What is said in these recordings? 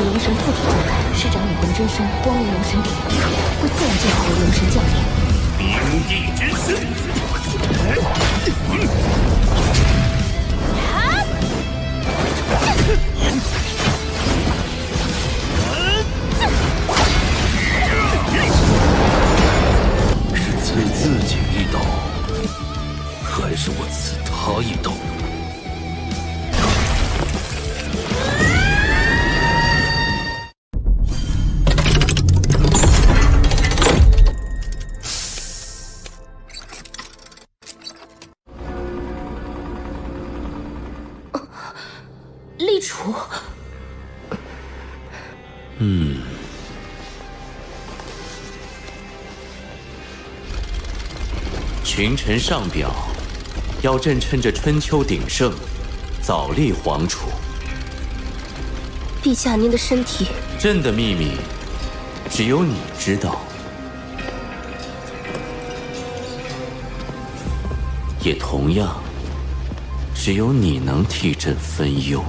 龙神附体状态，施展武魂真身光明龙神体，会自然进化为龙神降临。冰地之势。是刺自己一刀，还是我刺他一刀？立储，群臣上表，要朕趁着春秋鼎盛，早立皇储。陛下，您的身体，朕的秘密，只有你知道，也同样，只有你能替朕分忧。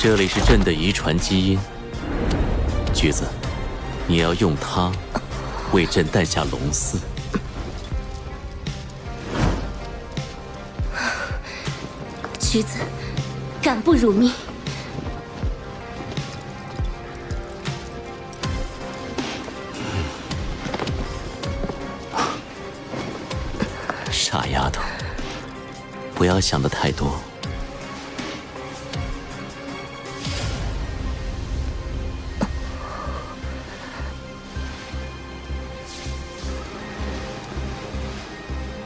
这里是朕的遗传基因，橘子，你要用它为朕诞下龙嗣。橘子，敢不辱命？傻丫头，不要想得太多。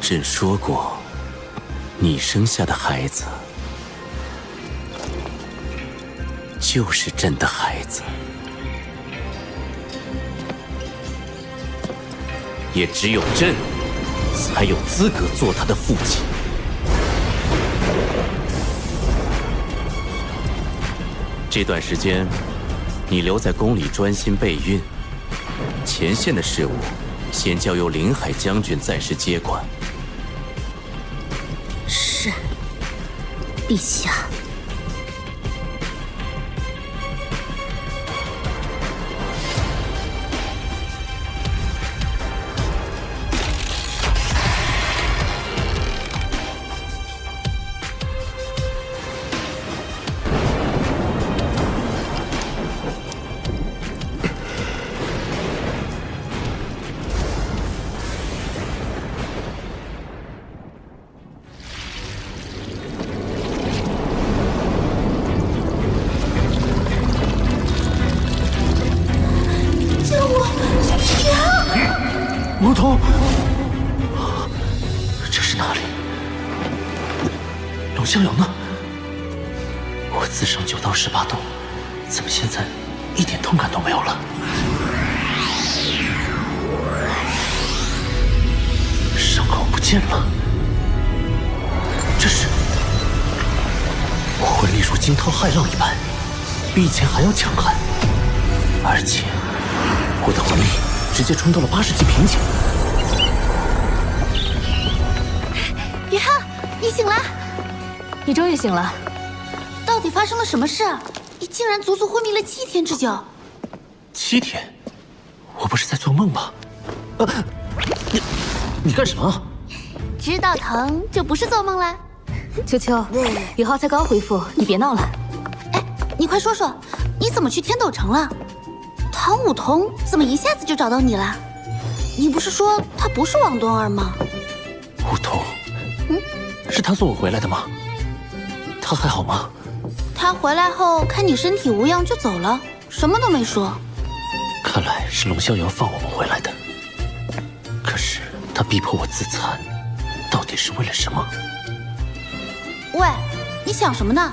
朕说过，你生下的孩子就是朕的孩子，也只有朕才有资格做他的父亲。这段时间，你留在宫里专心备孕，前线的事务先交由临海将军暂时接管。是，陛下。魔童，这是哪里？龙逍遥呢？我自伤9刀18洞，怎么现在一点痛感都没有了？伤口不见了，这是我魂力如惊涛骇浪一般，比以前还要强悍，而且我的魂力直接冲到了80级瓶颈。雨浩，你醒了！你终于醒了，到底发生了什么事？你竟然足足昏迷了7天之久。7天？我不是在做梦吗？你干什么？知道疼就不是做梦啦。秋秋，雨浩才刚恢复，你别闹了。哎，你快说说，你怎么去天斗城了？唐武桐怎么一下子就找到你了？你不是说他不是王敦儿吗？武桐，是他送我回来的吗？他还好吗？他回来后看你身体无恙就走了，什么都没说。看来是龙逍遥放我们回来的。可是他逼迫我自残，到底是为了什么？喂，你想什么呢？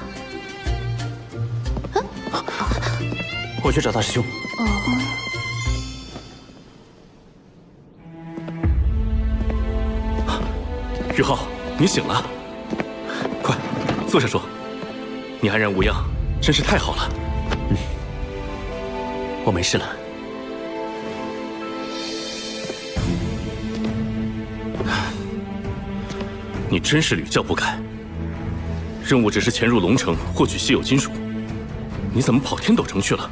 我去找大师兄。玉浩，你醒了，快坐下说。你安然无恙，真是太好了。我没事了。你真是屡教不改。任务只是潜入龙城获取稀有金属，你怎么跑天斗城去了？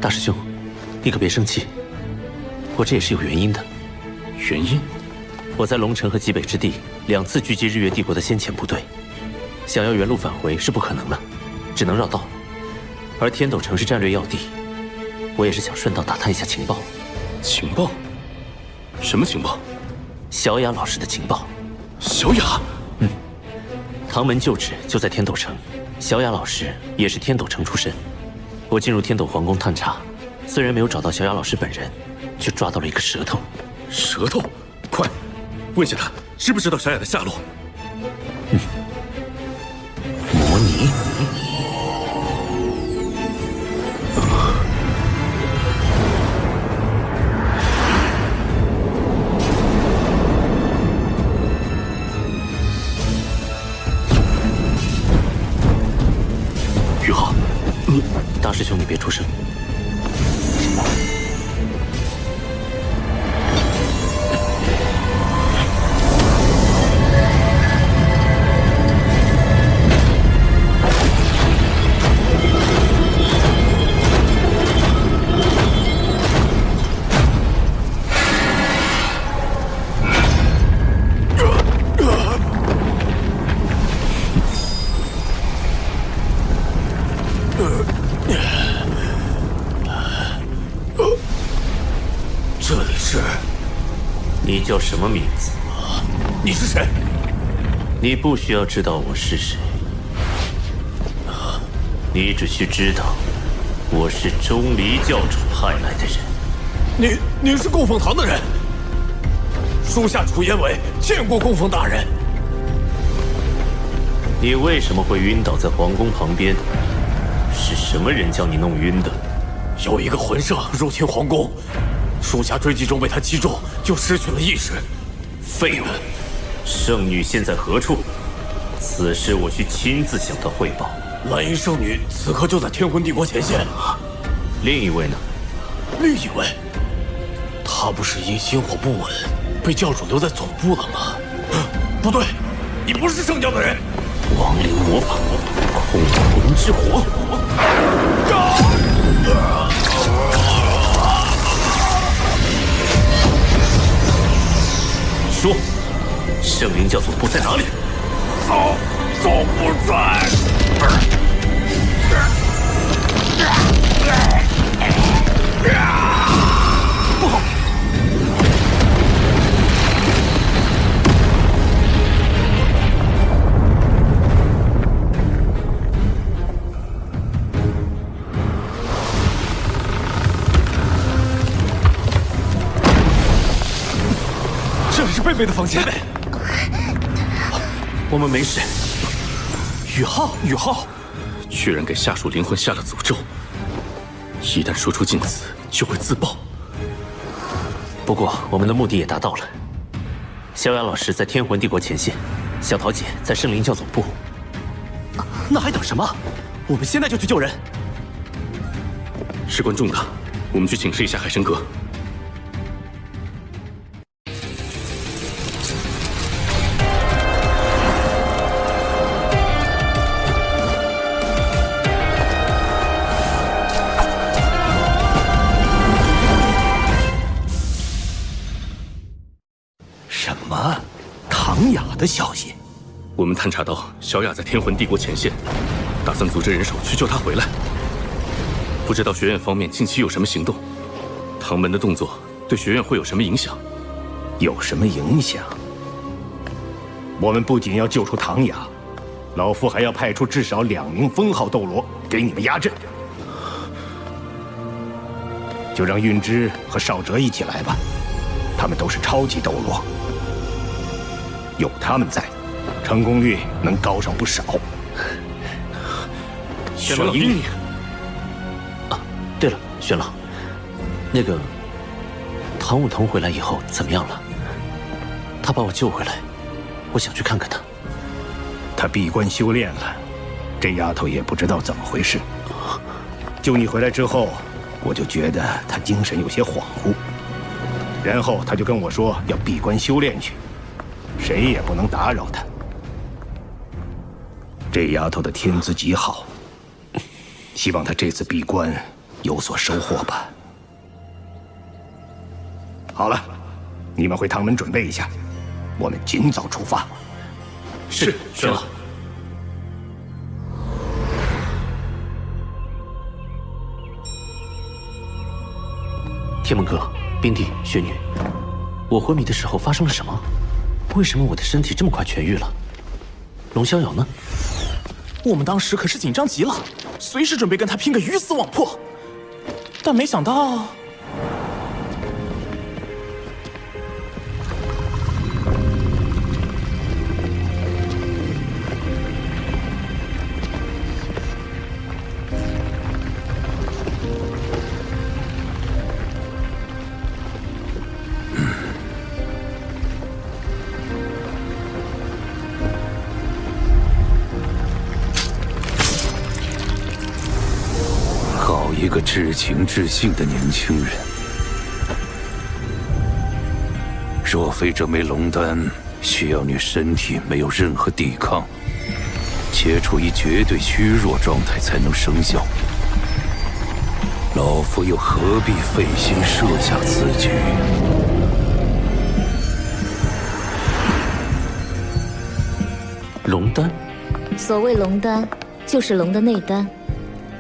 大师兄，你可别生气，我这也是有原因的。原因？我在龙城和极北之地2次狙击日月帝国的先遣部队，想要原路返回是不可能了，只能绕道。而天斗城是战略要地，我也是想顺道打探一下情报。情报？什么情报？小雅老师的情报。小雅？唐门旧址就在天斗城，小雅老师也是天斗城出身。我进入天斗皇宫探查，虽然没有找到小雅老师本人，却抓到了一个舌头。舌头？快问下他知不知道小雅的下落。魔尼。玉浩，你大师兄，你别出声。这里是？你叫什么名字？你是谁？你不需要知道我是谁，你只需知道我是钟离教主派来的人。你是供奉堂的人？属下楚延伟见过供奉大人。你为什么会晕倒在皇宫旁边？是什么人将你弄晕的？有一个魂圣入侵皇宫，属下追击中被他击中，就失去了意识。废物！圣女现在何处？此事我需亲自向她汇报。蓝衣圣女此刻就在天魂帝国前线。另一位呢？另一位，她不是因心火不稳被教主留在总部了吗？不对，你不是圣教的人。亡灵魔法，控魂之火。说，圣灵教总部在哪里？总部在。不好！这里是贝贝的房间。我们没事。宇浩，居然给下属灵魂下了诅咒，一旦说出禁词，就会自爆。不过我们的目的也达到了。萧雅老师在天魂帝国前线，小桃姐在圣灵教总部。那还等什么？我们现在就去救人。事关重大，我们去请示一下海参哥。什么？唐雅的消息？我们探查到小雅在天魂帝国前线，打算组织人手去救她回来。不知道学院方面近期有什么行动？唐门的动作对学院会有什么影响？有什么影响？我们不仅要救出唐雅，老夫还要派出至少2名封号斗罗给你们压阵。就让韵之和少哲一起来吧，他们都是超级斗罗，有他们在，成功率能高上不少。玄老英明。啊，对了，玄老，那个唐舞桐回来以后怎么样了？他把我救回来，我想去看看她。她闭关修炼了，这丫头也不知道怎么回事。救你回来之后，我就觉得她精神有些恍惚，然后她就跟我说要闭关修炼去，谁也不能打扰她。这丫头的天资极好，希望她这次闭关有所收获吧。好了，你们回堂门准备一下，我们尽早出发。是，玄老。天门哥、冰帝、玄女，我昏迷的时候发生了什么？为什么我的身体这么快痊愈了？龙逍遥呢？我们当时可是紧张极了，随时准备跟他拼个鱼死网破，但没想到。一个至情至性的年轻人，若非这枚龙丹需要你身体没有任何抵抗，且处于绝对虚弱状态才能生效，老夫又何必费心设下此局？龙丹，所谓龙丹，就是龙的内丹。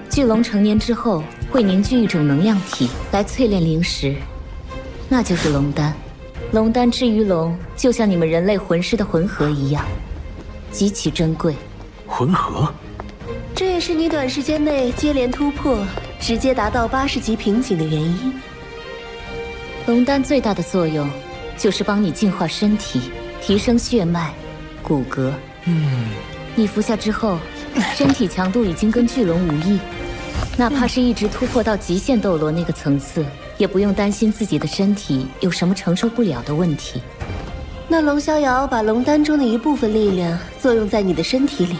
巨龙成年之后会凝聚一种能量体来淬炼灵石，那就是龙丹。龙丹之于龙，就像你们人类魂师的魂核一样，极其珍贵。魂核？这也是你短时间内接连突破，直接达到80级瓶颈的原因。龙丹最大的作用就是帮你净化身体，提升血脉、骨骼。你服下之后，身体强度已经跟巨龙无异。哪怕是一直突破到极限斗罗那个层次，也不用担心自己的身体有什么承受不了的问题。那龙逍遥把龙丹中的一部分力量作用在你的身体里，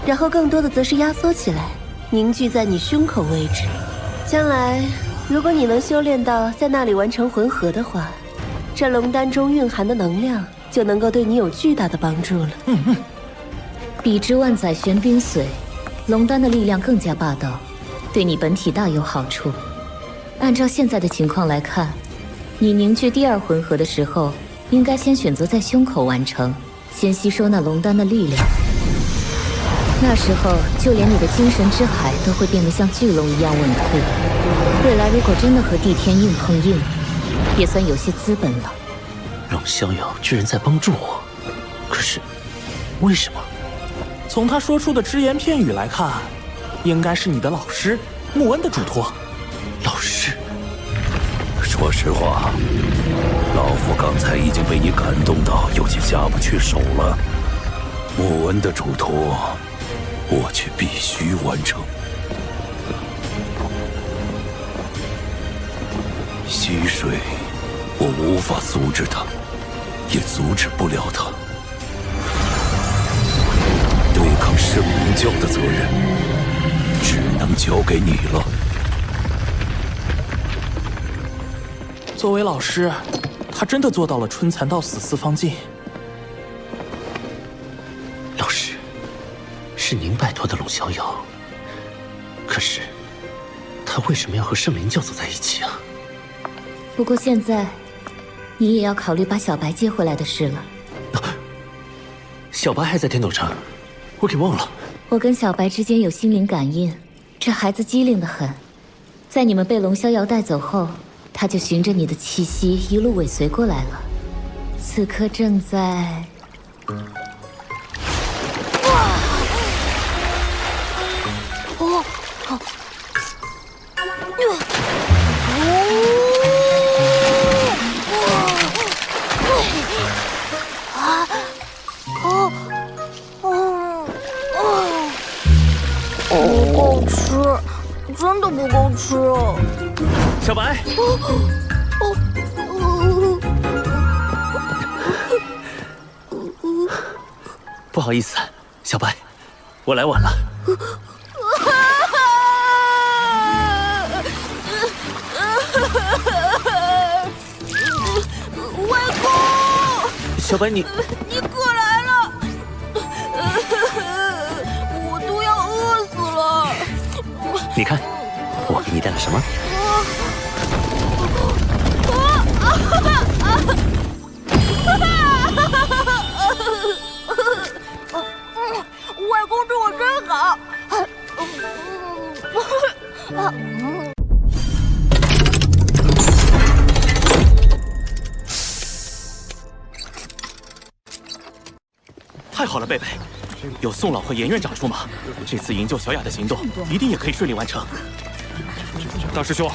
然后更多的则是压缩起来，凝聚在你胸口位置。将来，如果你能修炼到在那里完成魂核的话，这龙丹中蕴含的能量就能够对你有巨大的帮助了。比之万载玄冰髓，龙丹的力量更加霸道。对你本体大有好处。按照现在的情况来看，你凝聚第2魂核的时候，应该先选择在胸口完成，先吸收那龙丹的力量。那时候，就连你的精神之海都会变得像巨龙一样稳固。未来如果真的和帝天硬碰硬，也算有些资本了。龙逍遥居然在帮助我，可是为什么？从他说出的只言片语来看，应该是你的老师穆恩的嘱托。老师，说实话，老夫刚才已经被你感动到有些下不去手了。穆恩的嘱托，我却必须完成。溪水，我无法阻止它，也阻止不了它。对抗圣灵教的责任，只能交给你了。作为老师，他真的做到了春蚕到死丝方尽。老师，是您拜托的龙逍遥，可是他为什么要和圣灵教走在一起啊？不过现在，你也要考虑把小白接回来的事了。小白还在天斗城，我给忘了。我跟小白之间有心灵感应，这孩子机灵得很。在你们被龙逍遥带走后，他就循着你的气息一路尾随过来了。此刻正在……不够吃，真的不够吃。小白，不好意思，小白，我来晚了。外公，小白，你可来了！我都要饿死了。你看，我给你带了什么？外公对我真好。太好了，贝贝，有宋老和严院长出马，这次营救小雅的行动一定也可以顺利完成。大师兄，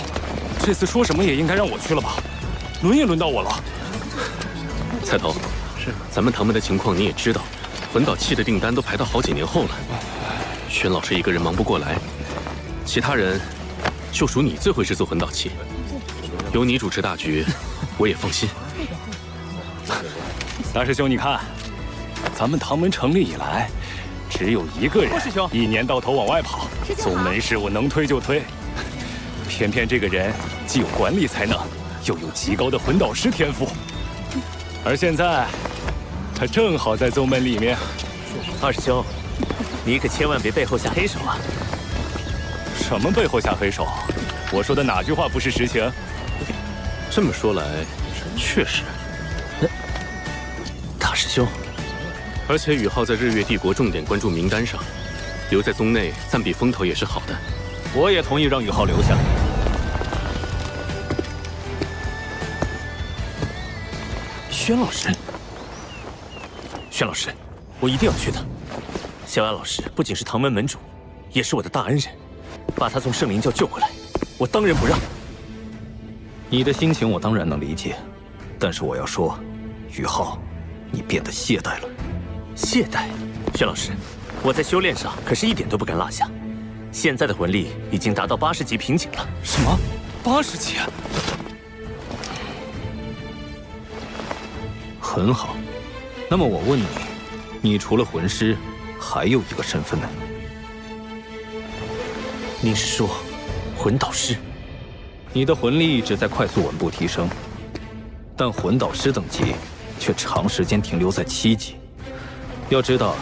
这次说什么也应该让我去了吧？轮也轮到我了。菜头，咱们唐门的情况你也知道，魂导器的订单都排到好几年后了。宣老师一个人忙不过来，其他人就属你最会制作魂导器，有你主持大局，我也放心。大师兄，你看，咱们唐门成立以来，只有一个人一年到头往外跑，宗门事务能推就推。偏偏这个人既有管理才能，又有极高的魂导师天赋，而现在他正好在宗门里面。二师兄，你可千万别背后下黑手啊！什么背后下黑手？我说的哪句话不是实情？这么说来，确实。大师兄，而且宇浩在日月帝国重点关注名单上，留在宗内暂避风头也是好的。我也同意让宇浩留下。宣老师，宣老师，我一定要去的。小雅老师不仅是唐门门主，也是我的大恩人，把他从圣灵教救回来，我当仁不让。你的心情我当然能理解，但是我要说，宇浩，你变得懈怠了。懈怠？宣老师，我在修炼上可是一点都不敢落下。现在的魂力已经达到80级瓶颈了。什么？80级？很好，那么我问你，你除了魂师，还有一个身份呢？您是说，魂导师？你的魂力一直在快速稳步提升，但魂导师等级却长时间停留在7级。要知道，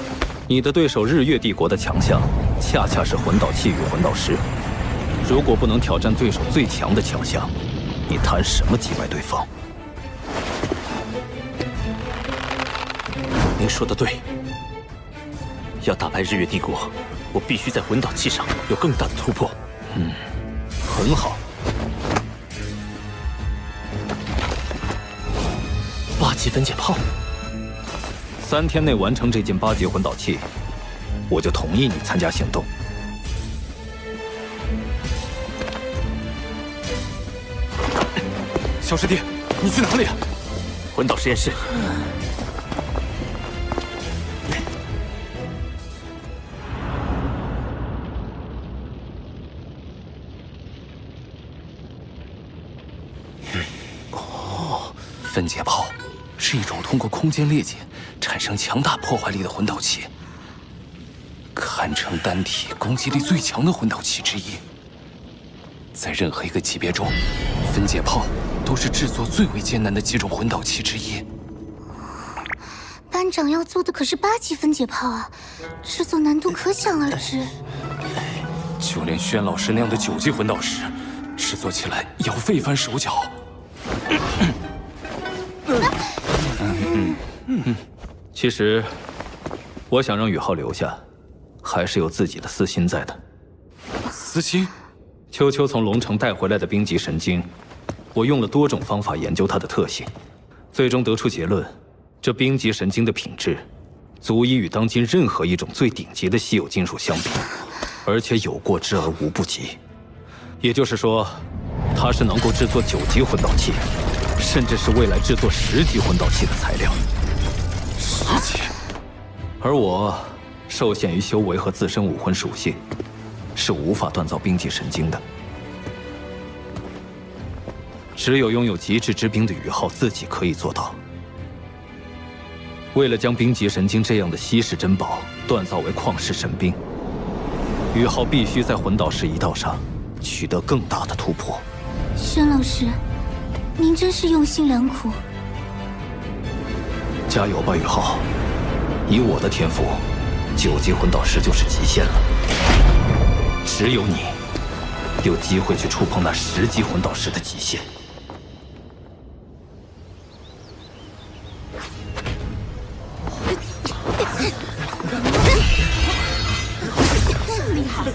你的对手日月帝国的强项，恰恰是魂导器与魂导师。如果不能挑战对手最强的强项，你谈什么击败对方？您说的对，要打败日月帝国，我必须在魂导器上有更大的突破。很好。8级分解炮，3天内完成这件8级魂导器，我就同意你参加行动。小师弟，你去哪里？魂导实验室。分解炮是一种通过空间裂解产生强大破坏力的魂导器，堪称单体攻击力最强的魂导器之一。在任何一个级别中，分解炮都是制作最为艰难的几种魂导器之一。班长要做的可是8级分解炮啊，制作难度可想而知。就连宣老师那样的9级魂导师，制作起来也要费一番手脚。其实，我想让宇浩留下，还是有自己的私心在的。私心？秋秋从龙城带回来的冰级神经，我用了多种方法研究它的特性，最终得出结论：这冰级神经的品质，足以与当今任何一种最顶级的稀有金属相比，而且有过之而无不及。也就是说，它是能够制作9级魂导器，甚至是未来制作10级魂导器的材料。10级？而我受限于修为和自身武魂属性，是无法锻造冰级神经的。只有拥有极致之冰的宇浩自己可以做到。为了将冰极神经这样的稀世珍宝锻造为旷世神兵，宇浩必须在魂导师一道上取得更大的突破。轩老师，您真是用心良苦。加油吧，宇浩！以我的天赋，9级魂导师就是极限了。只有你有机会去触碰那10级魂导师的极限。厉害！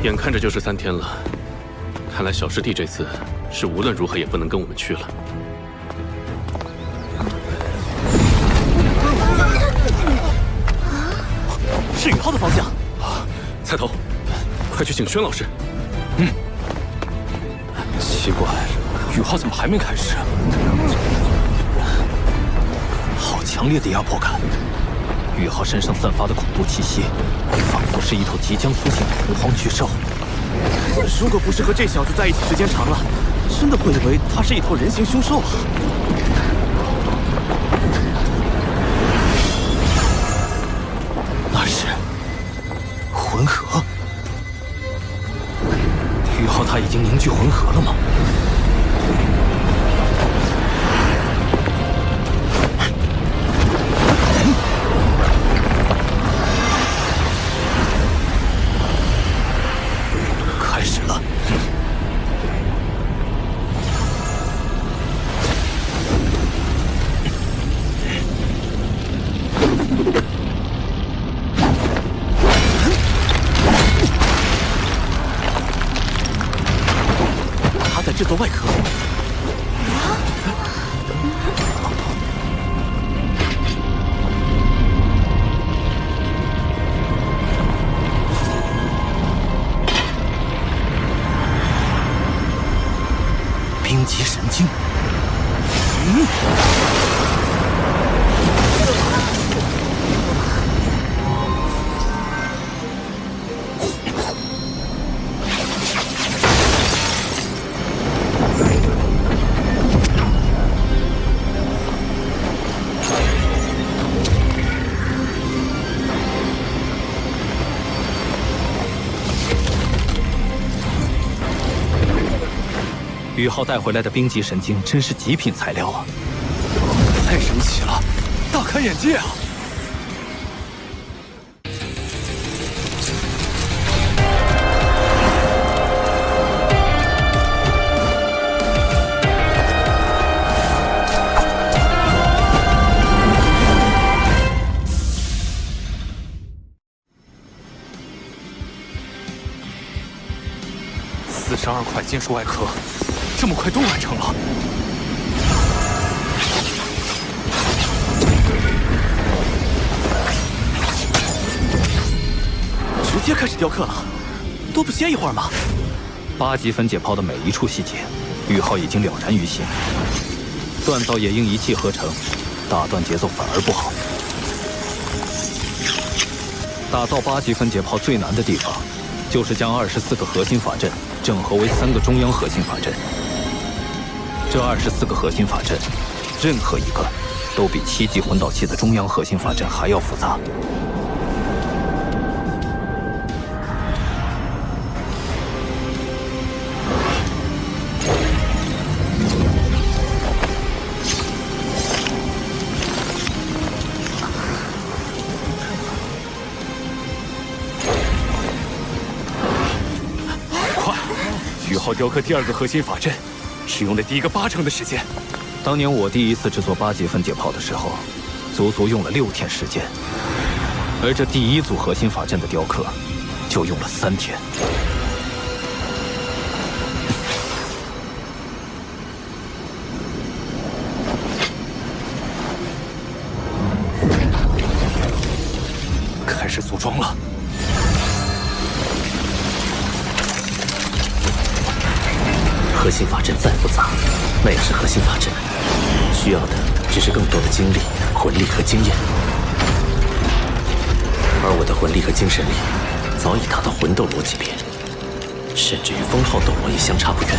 眼看着就是3天了，看来小师弟这次是无论如何也不能跟我们去了。是宇浩的方向。菜头，快去请轩老师。奇怪，宇浩怎么还没开始？好强烈的压迫感！宇浩身上散发的恐怖气息，仿佛是一头即将苏醒的洪荒巨兽。如果不是和这小子在一起时间长了，真的会以为他是一头人形凶兽啊！那是魂核。宇浩他已经凝聚魂核了吗？开始了。他在制作外壳。冰极神经。宇浩带回来的冰极神经真是极品材料啊！太神奇了，大开眼界啊！42块金属外壳，这么快都完成了。直接开始雕刻了，都不歇一会儿吗？8级分解炮的每一处细节，宇浩已经了然于心。锻造也应一气呵成，打断节奏反而不好。打造8级分解炮最难的地方，就是将24个核心法阵整合为3个中央核心法阵。这24个核心法阵，任何一个都比7级魂导器的中央核心法阵还要复杂。宇浩雕刻第2个核心法阵，只用了第1个80%的时间。当年我第一次制作8级分解炮的时候，足足用了6天时间，而这第1组核心法阵的雕刻，就用了3天。开始组装了。核心法阵再复杂，那也是核心法阵，需要的只是更多的精力、魂力和经验，而我的魂力和精神力早已达到魂斗罗级别，甚至与封号斗罗也相差不远。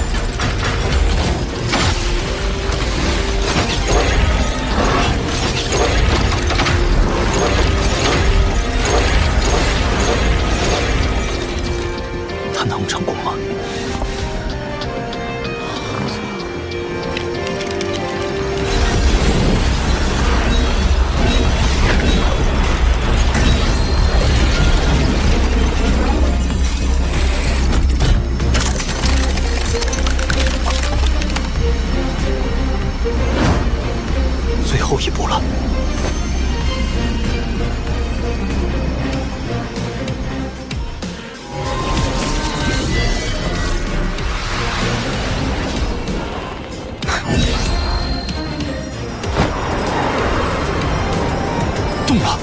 他能成功吗？最后一步了。动了！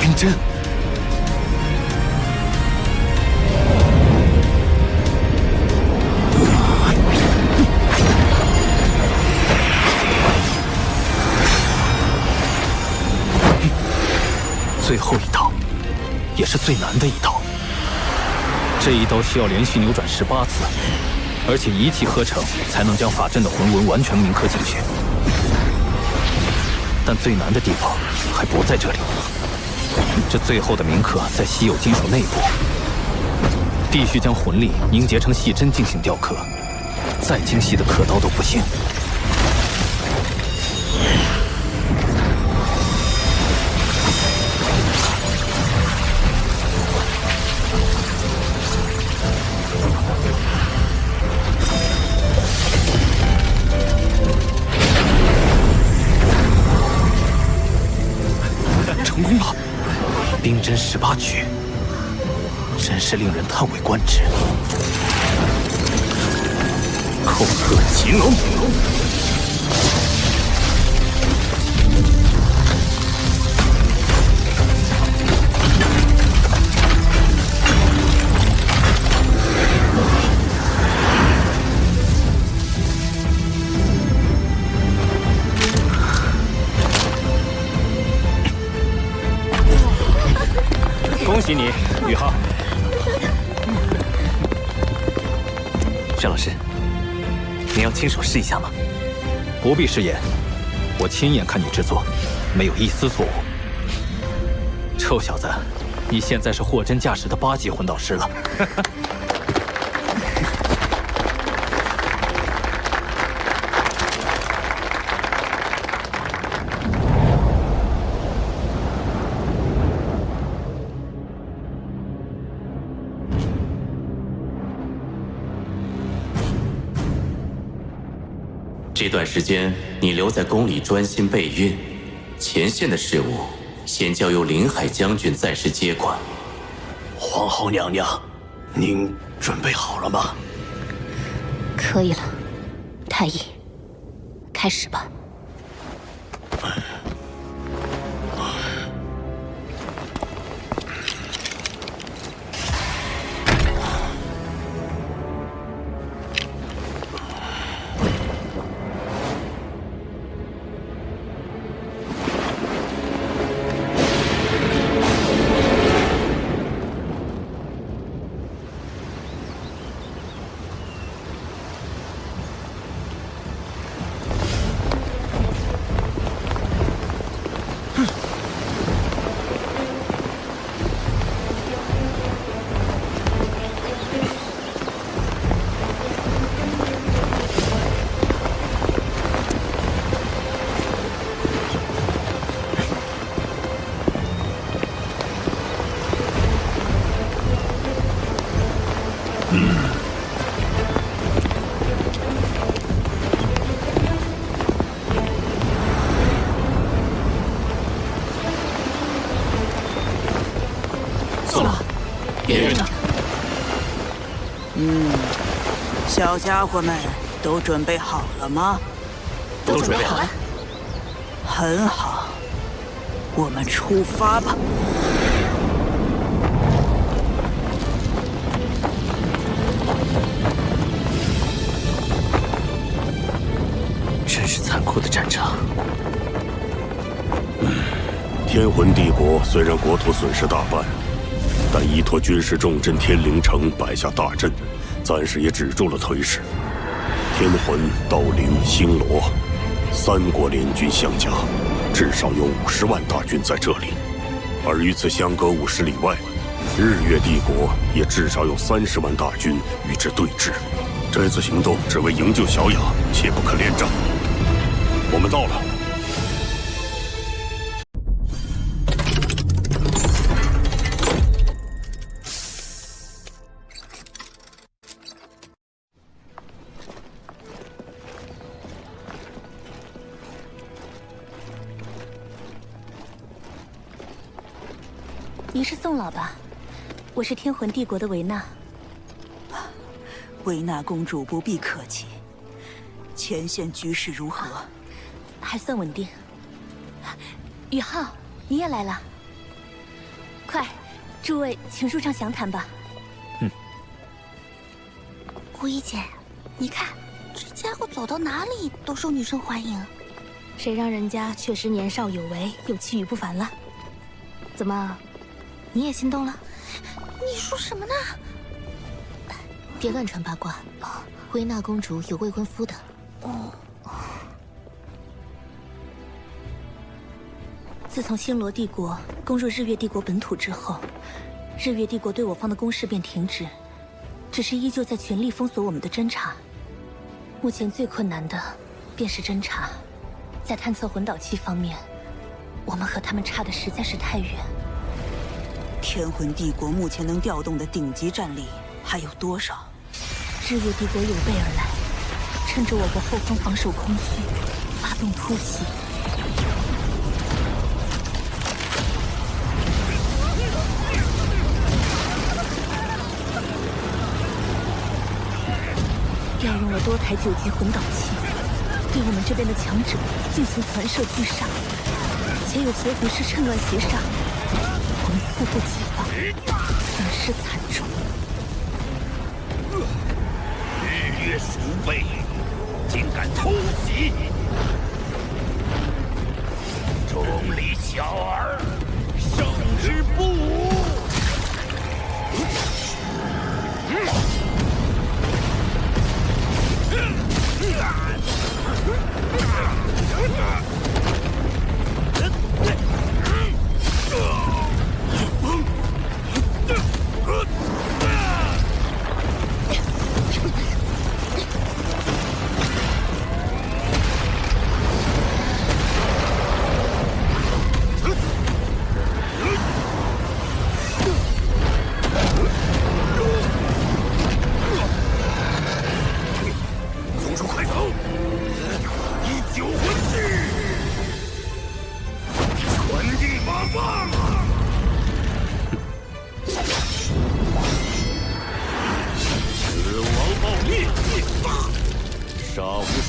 冰针。最后一刀，也是最难的一刀。这一刀需要连续扭转18次，而且一气呵成，才能将法阵的魂纹完全铭刻进去。但最难的地方还不在这里，这最后的铭刻在稀有金属内部，必须将魂力凝结成细针进行雕刻，再精细的刻刀都不行。成功了！冰针18举，真是令人叹为观止。寇鹤擒龙。恭喜你，宇浩。沈老师，您要亲手试一下吗？不必试验，我亲眼看你制作，没有一丝错误。臭小子，你现在是货真价实的8级魂导师了。这段时间你留在宫里专心备孕，前线的事务先交由临海将军暂时接管。皇后娘娘，您准备好了吗？可以了，太医，开始吧。小家伙们都准备好了吗？都准备好了。很好，我们出发吧。真是残酷的战场。天魂帝国虽然国土损失大半，但依托军事重镇天灵城摆下大阵，暂时也止住了颓势。天魂、道灵、星罗3国联军相加，至少有50万大军在这里。而与此相隔50里外，日月帝国也至少有30万大军与之对峙。这次行动只为营救小雅，切不可恋战。我们到了。您是宋老吧？我是天魂帝国的维娜。维娜公主不必客气。前线局势如何？还算稳定。宇浩，你也来了。快，诸位请入帐详谈吧。顾一姐，你看这家伙走到哪里都受女生欢迎。谁让人家确实年少有为，又气宇不凡了？怎么？你也心动了？你说什么呢？别乱传八卦。维娜公主有未婚夫的。自从星罗帝国攻入日月帝国本土之后，日月帝国对我方的攻势便停止，只是依旧在全力封锁我们的侦察。目前最困难的便是侦察，在探测魂导器方面，我们和他们差的实在是太远。天魂帝国目前能调动的顶级战力还有多少？日月帝国有备而来，趁着我国后方防守空虚，发动突袭。调用了多台9级魂导器，对我们这边的强者进行传射击杀，且有邪魂师趁乱袭杀。我们猝不及防，损失惨重。日月鼠辈，竟敢偷袭！钟离小儿，胜之不武！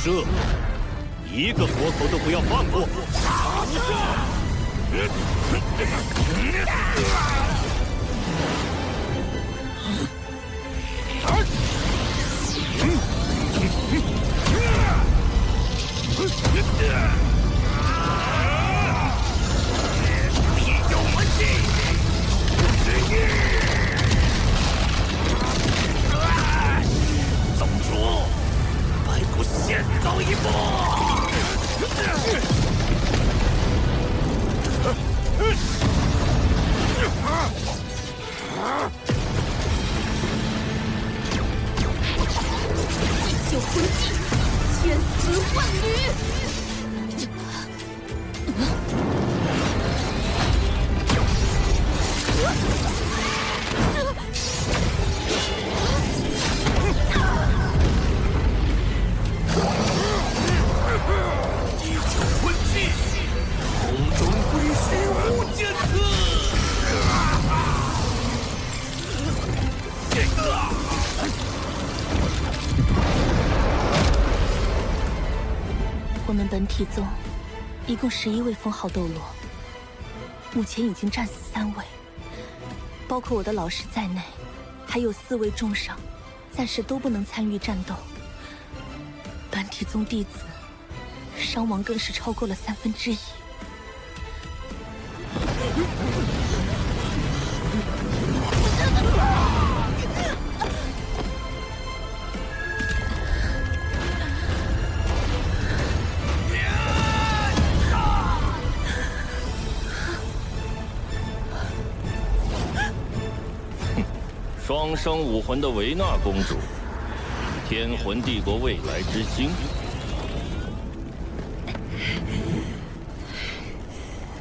射，一个活口都不要放过！必有门迹！宗主，白骨先走一步！地球魂技，千丝万缕。地球魂技，空中归虚无间刺。我们本体宗一共11位封号斗罗，目前已经战死3位，包括我的老师在内，还有4位重伤，暂时都不能参与战斗。本体宗弟子伤亡更是超过了1/3。双生武魂的维纳公主，天魂帝国未来之星，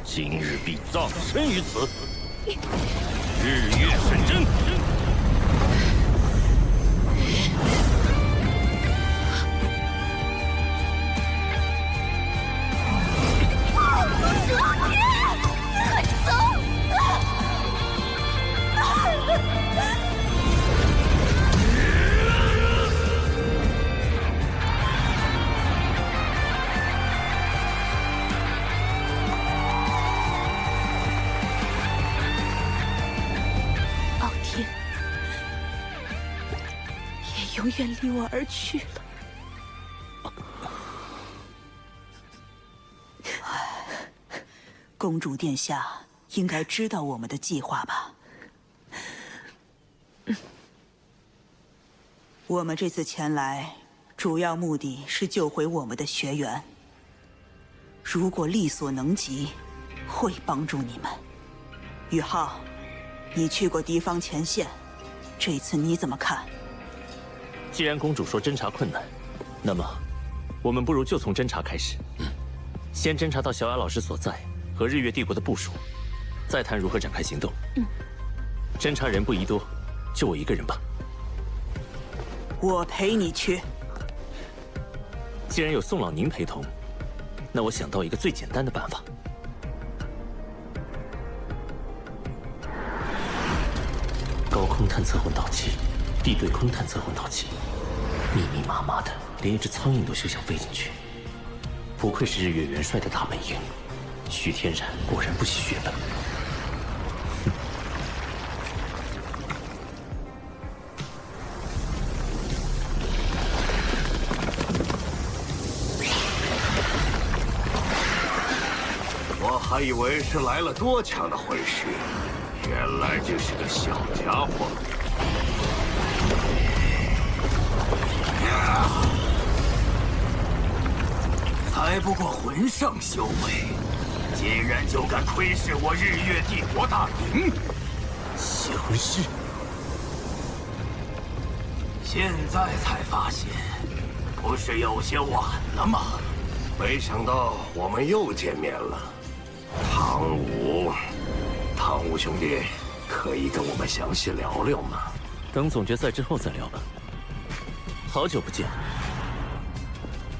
今日必葬身于此。日月神针。永远离我而去了。公主殿下应该知道我们的计划吧？我们这次前来，主要目的是救回我们的学员。如果力所能及，会帮助你们。宇浩，你去过敌方前线，这次你怎么看？既然公主说侦查困难，那么我们不如就从侦查开始。先侦查到小雅老师所在和日月帝国的部署，再谈如何展开行动。侦查人不宜多，就我一个人吧。我陪你去。既然有宋老您陪同，那我想到一个最简单的办法。高空探测混导器，地对空探测混导器，密密麻麻的，连一只苍蝇都休想飞进去。不愧是日月元帅的大本营，徐天然果然不惜血本。我还以为是来了多强的魂师，原来就是个小家伙。才不过魂圣修为，竟然就敢窥视我日月帝国大营，邪魂师！现在才发现，不是有些晚了吗？没想到我们又见面了，汤武兄弟，可以跟我们详细聊聊吗？等总决赛之后再聊吧。好久不见。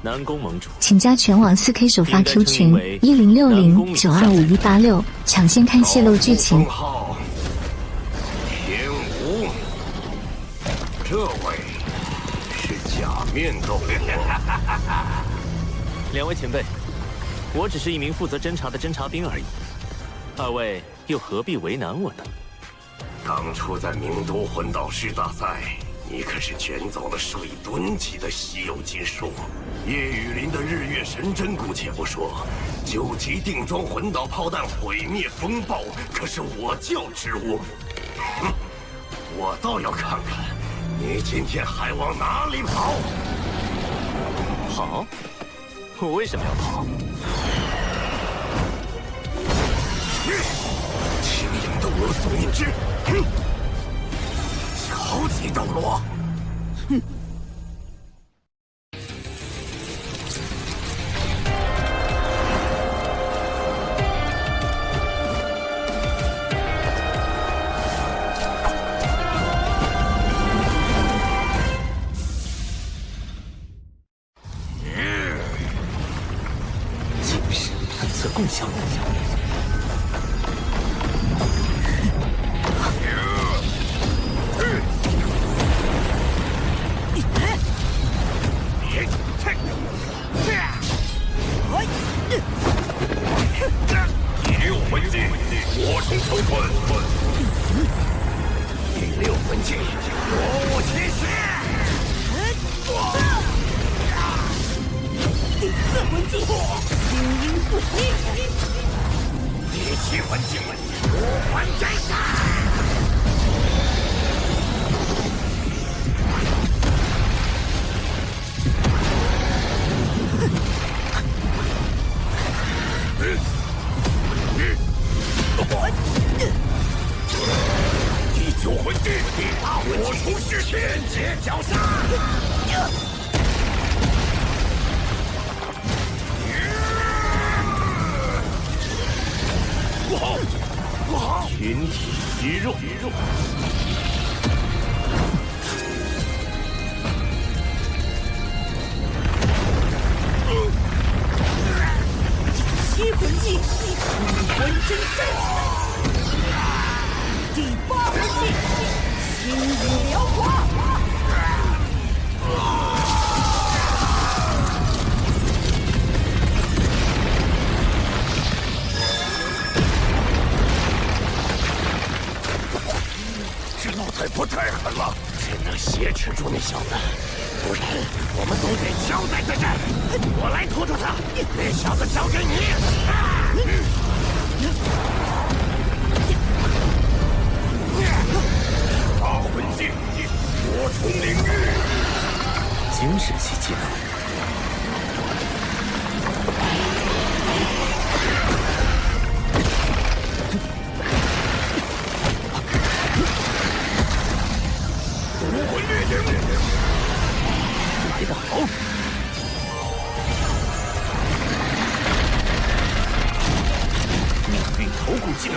南宫盟主，请加全网4K 首发 Q 群1060925186，抢先看泄露剧情。号天武，这位是假面斗罗。两位前辈，我只是一名负责侦查的侦察兵而已，二位又何必为难我呢？当初在名都魂导师大赛，你可是卷走了水吨级的稀有金属。叶雨林的日月神针姑且不说，9级定装魂导炮弹毁灭风暴可是我教之物。哼，我倒要看看你今天还往哪里跑！跑？我为什么要跑？青影斗罗宋印之，哼，超级斗罗，哼。共享。棍，第六魂技，魔物奇袭。第四魂技，精英附体。第七魂技，五环斩杀。第九魂技，火冲虚天劫绞杀。不好，不好！群体虚弱。第七魂技，五魂真身。第八魂技，青羽燎华。这老太婆太狠了，只能挟持住那小子，不然我们都得交代在这儿。我来拖住他，那小子交给你。大魂技，火冲领域，精神系技能。来得好！命运头骨技能，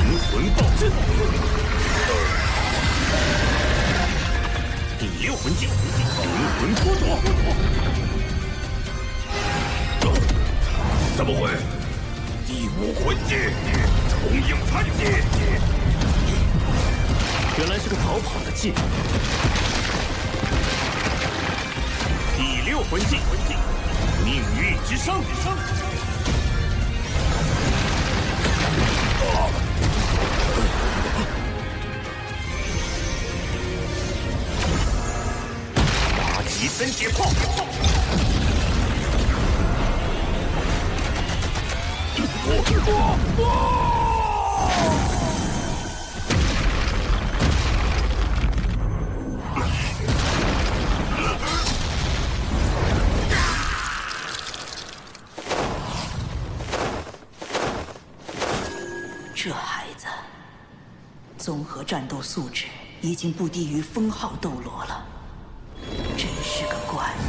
灵魂暴震。第六魂技，灵魂剥夺。怎么会？第五魂技，重影残技。原来是个逃跑的技能。第六魂技，命运之伤。八级分解炮。这孩子，综合战斗素质已经不低于封号斗罗了，真是个怪物。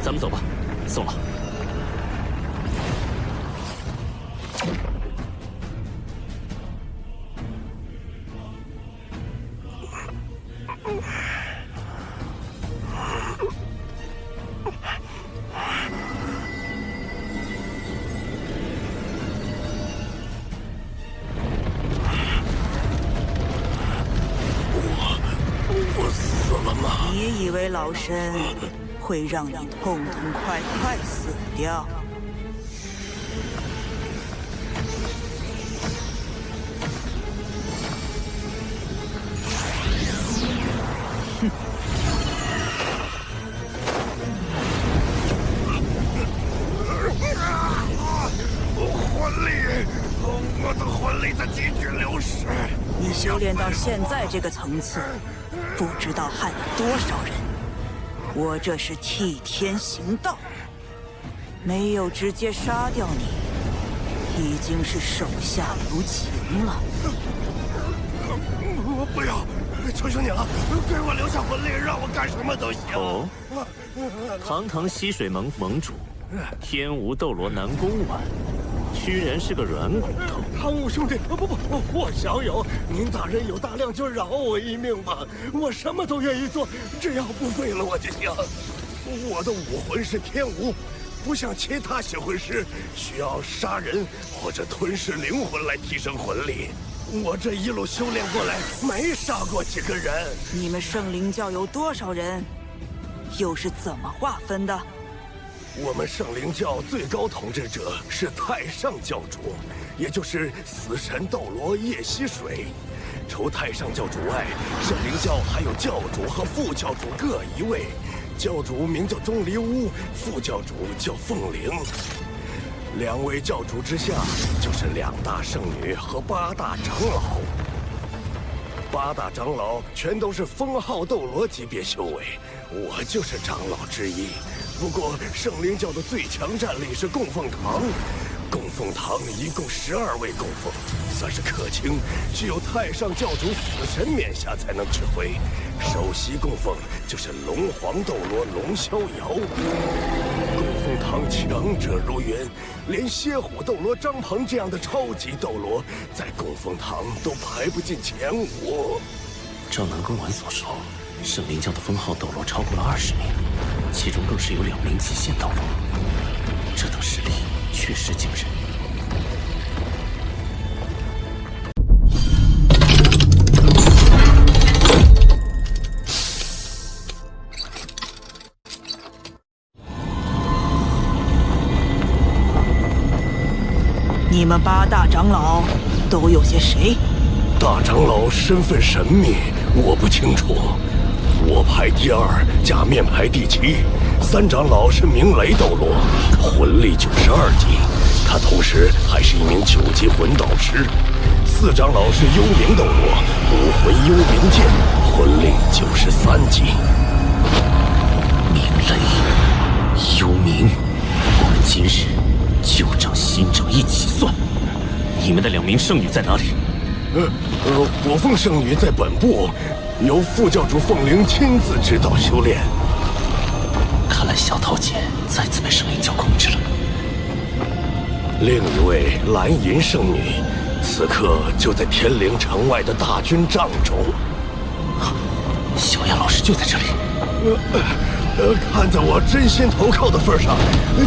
咱们走吧，送了。我死了吗？你以为老身会让你痛痛快快死掉？哼！魂力，我的魂力在急剧流失。你修炼到现在这个层次，不知道害了多少人。我这是替天行道，没有直接杀掉你，已经是手下留情了。不要，求求你了，给我留下魂力，让我干什么都行。哦，堂堂溪水盟盟主，天无斗罗南宫丸，居然是个软骨头。汤武兄弟，不，我小友，您大人有大量，就饶我一命吧，我什么都愿意做，只要不废了我就行。我的武魂是天无，不像其他血魂师需要杀人或者吞噬灵魂来提升魂力。我这一路修炼过来，没杀过几个人。你们圣灵教有多少人？又是怎么划分的？我们圣灵教最高统治者是太上教主，也就是死神斗罗叶吸水。除太上教主外，圣灵教还有教主和副教主各一位。教主名叫钟离乌，副教主叫凤灵。2位教主之下，就是2大圣女和8大长老。8大长老全都是封号斗罗级别修为，我就是长老之一。不过圣灵教的最强战力是供奉堂，供奉堂一共12位供奉，算是客卿，只有太上教主死神冕下才能指挥。首席供奉就是龙皇斗罗龙逍遥。供奉堂强者如云，连蝎虎斗罗张鹏这样的超级斗罗，在供奉堂都排不进前5。照南宫丸所说，圣灵教的封号斗罗超过了20名，其中更是有2名极限斗罗，这等实力确实惊人。你们8大长老都有些谁？大长老身份神秘，我不清楚。我排第2，假面排第7。3长老是明雷斗罗，魂力92级，他同时还是一名9级魂导师。4长老是幽冥斗罗，武魂幽冥剑，魂力93级。明雷、幽冥，我们今日旧账新账一起算。你们的2名圣女在哪里？火凤圣女在本部，由副教主凤灵亲自指导修炼。看来小桃姐再次被圣灵教控制了。另一位蓝银圣女，此刻就在天灵城外的大军帐中。小雅老师就在这里。看在我真心投靠的份上，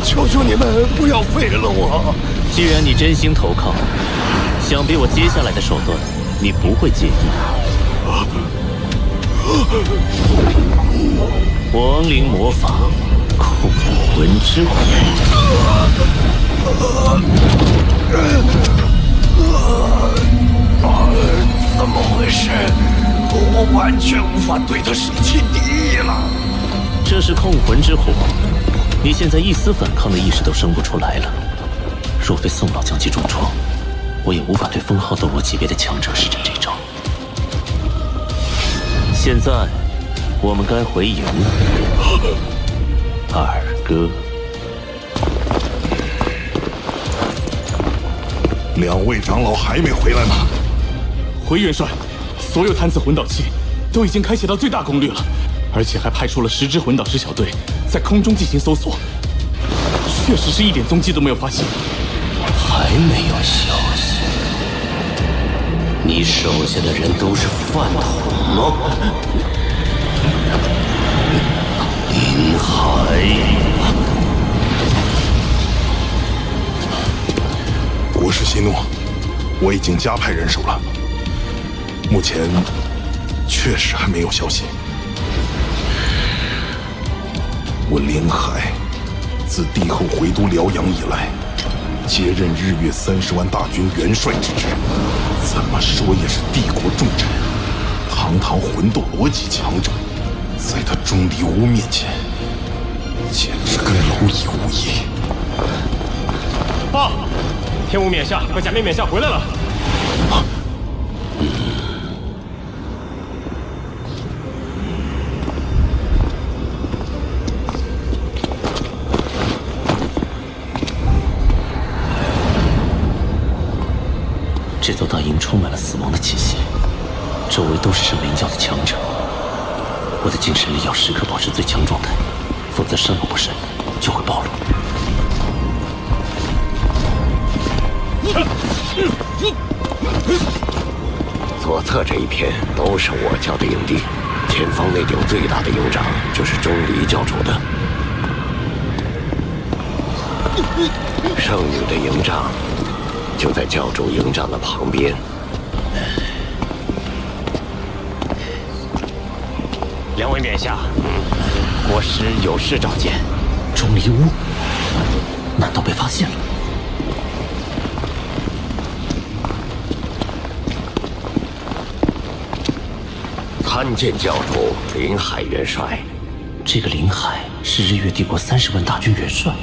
求求你们不要废了我。既然你真心投靠，想必我接下来的手段你不会介意。亡灵魔法，控魂之火。怎么回事？我完全无法对他生起敌意了。这是控魂之火，你现在一丝反抗的意识都生不出来了。若非宋老将其重创，我也无法对封号斗罗级别的强者施展这招。现在，我们该回营了。二哥，2位长老还没回来吗？回元帅，所有贪字魂导器都已经开启到最大功率了，而且还派出了10支魂导师小队在空中进行搜索，确实是一点踪迹都没有发现。还没有消息？你手下的人都是饭桶吗？银海，国师息怒，我已经加派人手了，目前确实还没有消息。我林海自帝后回都辽阳以来，接任日月30万大军元帅之职，怎么说也是帝国重臣，堂堂魂斗罗级强者，在他钟离乌面前，简直跟蝼蚁无异。报，天武冕下和假面冕下回来了。这座大营充满了死亡的气息，周围都是圣灵教的强者。我的精神力要时刻保持最强状态，否则稍有不慎就会暴露。左侧这一片都是我教的营地，前方那顶最大的营帐就是钟离教主的。圣女的营帐就在教主营帐的旁边。2位冕下，国师有事召见。钟离乌，难道被发现了？参见教主林海元帅。这个林海是日月帝国30万大军元帅，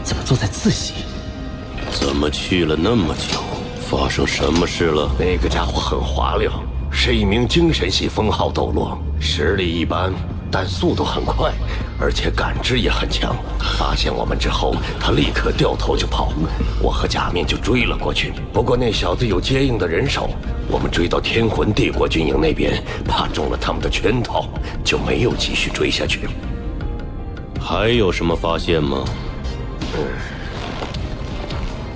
怎么坐在自席？怎么去了那么久？发生什么事了？那个家伙很滑溜，是一名精神系封号斗罗，实力一般，但速度很快，而且感知也很强。发现我们之后，他立刻掉头就跑，我和假面就追了过去。不过那小子有接应的人手，我们追到天魂帝国军营那边，怕中了他们的圈套，就没有继续追下去。还有什么发现吗？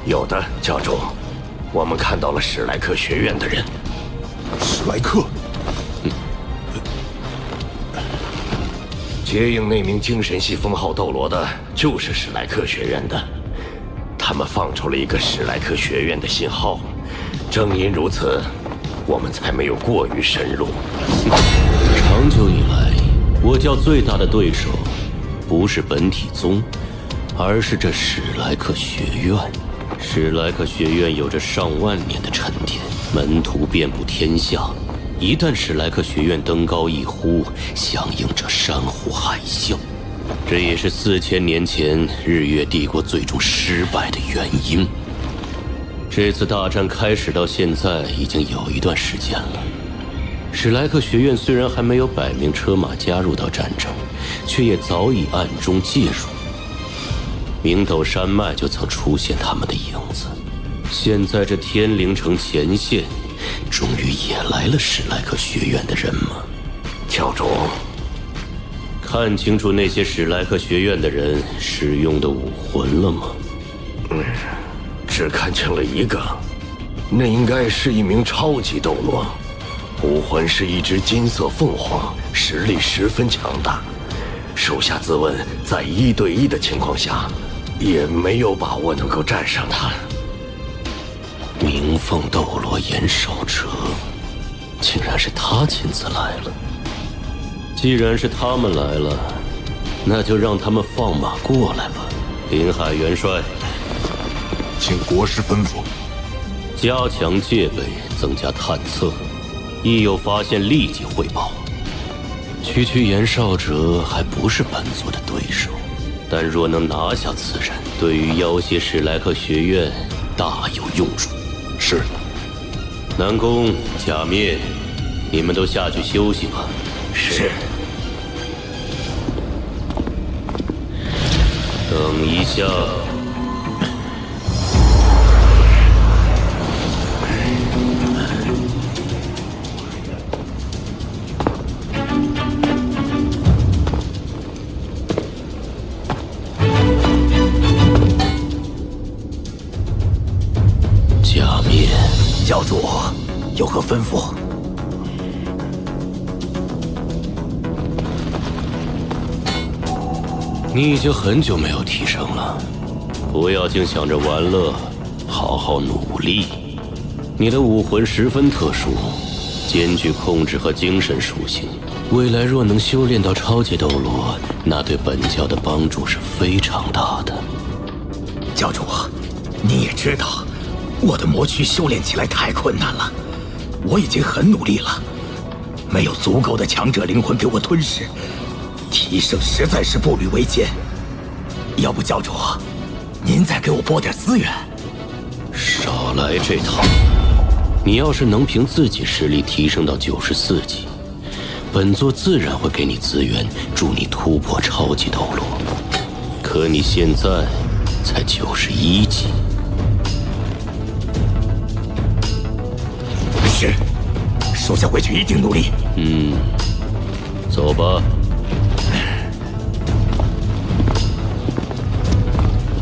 有的，教主，我们看到了史莱克学院的人。史莱克？接应那名精神系封号斗罗的，就是史莱克学院的。他们放出了一个史莱克学院的信号，正因如此，我们才没有过于深入。长久以来，我教最大的对手，不是本体宗，而是这史莱克学院。史莱克学院有着上万年的沉淀，门徒遍布天下。一旦史莱克学院登高一呼，响应着山呼海啸，这也是4000年前日月帝国最终失败的原因。这次大战开始到现在已经有一段时间了，史莱克学院虽然还没有摆明车马加入到战争，却也早已暗中介入。明斗山脉就曾出现他们的影子，现在这天灵城前线终于也来了史莱克学院的人吗？教主，看清楚那些史莱克学院的人使用的武魂了吗？只看清了一个，那应该是一名超级斗罗，武魂是一只金色凤凰，实力十分强大。手下自问，在1对1的情况下，也没有把握能够战胜他。鸣凤斗罗严少哲，竟然是他亲自来了。既然是他们来了，那就让他们放马过来吧。林海元帅，请国师吩咐。加强戒备，增加探测，一有发现立即汇报。区区严少哲还不是本族的对手，但若能拿下此人，对于要挟史莱克学院大有用处。是。南宫、假面，你们都下去休息吧。是。等一下。假面，教主有何吩咐？你已经很久没有提升了，不要净想着玩乐，好好努力。你的武魂十分特殊，兼具控制和精神属性，未来若能修炼到超级斗罗，那对本教的帮助是非常大的。教主，你也知道，我的魔躯修炼起来太困难了，我已经很努力了，没有足够的强者灵魂给我吞噬，提升实在是步履维艰。要不教主，您再给我拨点资源。少来这套！你要是能凭自己实力提升到94级，本座自然会给你资源，助你突破超级斗罗。可你现在才91级。是，属下回去一定努力。走吧。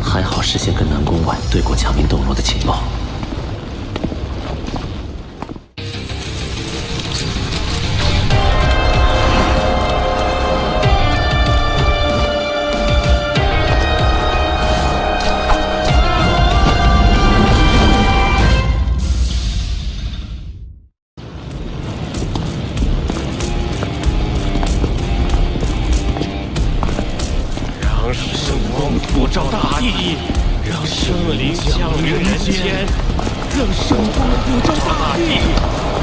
还好事先跟南宫婉对过强名斗罗的情报。让圣光普照大地，让生灵降临人间，让圣光普照大地，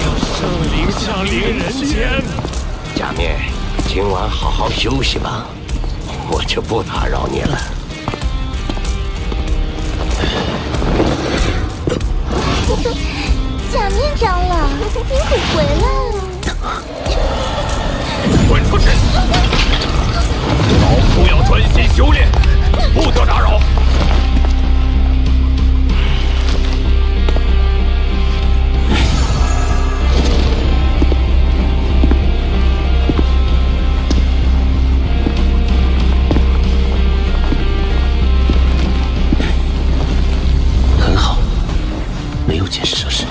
让生灵降临人间。假面，今晚好好休息吧，我就不打扰你了。假面长老，您可回来了！滚出去！老夫要专心修炼，不得打扰。很好，没有监视设施。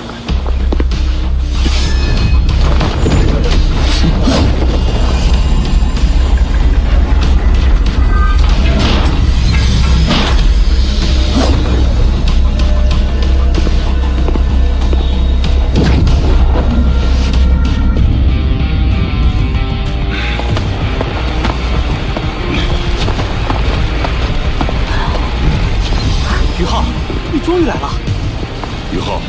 终于来了，于浩，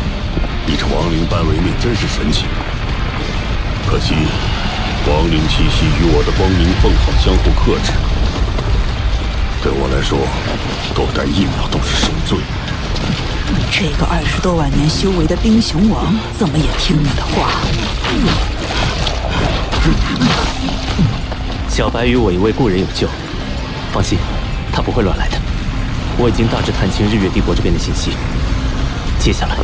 你这亡灵半位面真是神奇。可惜，亡灵气息与我的光明凤凰相互克制，对我来说，多待1秒都是受罪。这个20多万年修为的冰熊王，怎么也听你的话？小白与我一位故人有救，放心，他不会乱来的。我已经大致探清日月帝国这边的信息，接下来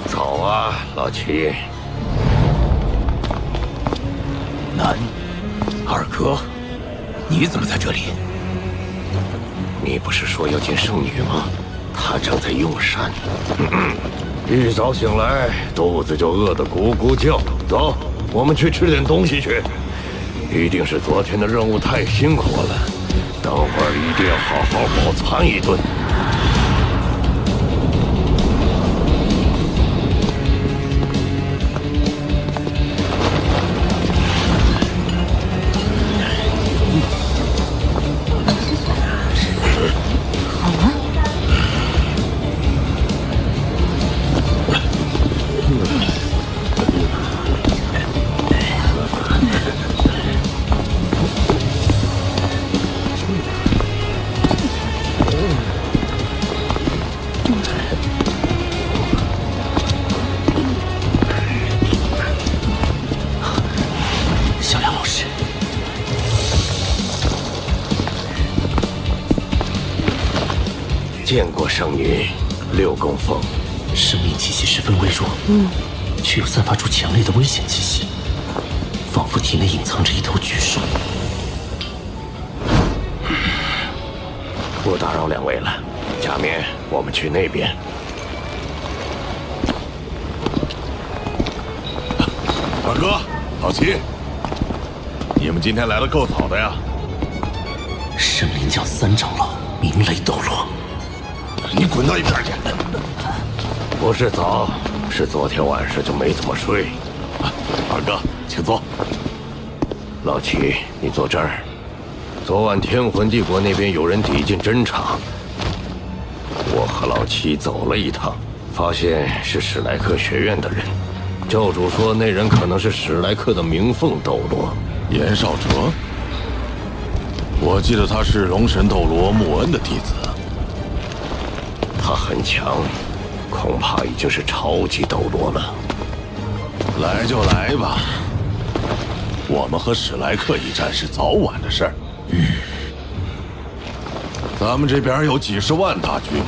早啊，老七。南，二哥，你怎么在这里？你不是说要见圣女吗？她正在用膳。一早醒来，肚子就饿得咕咕叫。走，我们去吃点东西去。一定是昨天的任务太辛苦了，等会儿一定要好好饱餐一顿。见过圣女，6供奉，生命气息十分微弱，却又散发出强烈的危险气息，仿佛体内隐藏着一头巨兽。不打扰2位了，假面，我们去那边。二哥，老齐，你们今天来的够早的呀！圣灵教3长老鸣雷斗罗。你滚到一边去！不是早，是昨天晚上就没怎么睡。二哥，请坐。老齐，你坐这儿。昨晚天魂帝国那边有人抵近侦查，我和老齐走了一趟，发现是史莱克学院的人。教主说那人可能是史莱克的鸣凤斗罗严少哲。我记得他是龙神斗罗穆恩的弟子。他很强，恐怕已经是超级斗罗了。来就来吧，我们和史莱克一战是早晚的事儿。咱们这边有几十万大军，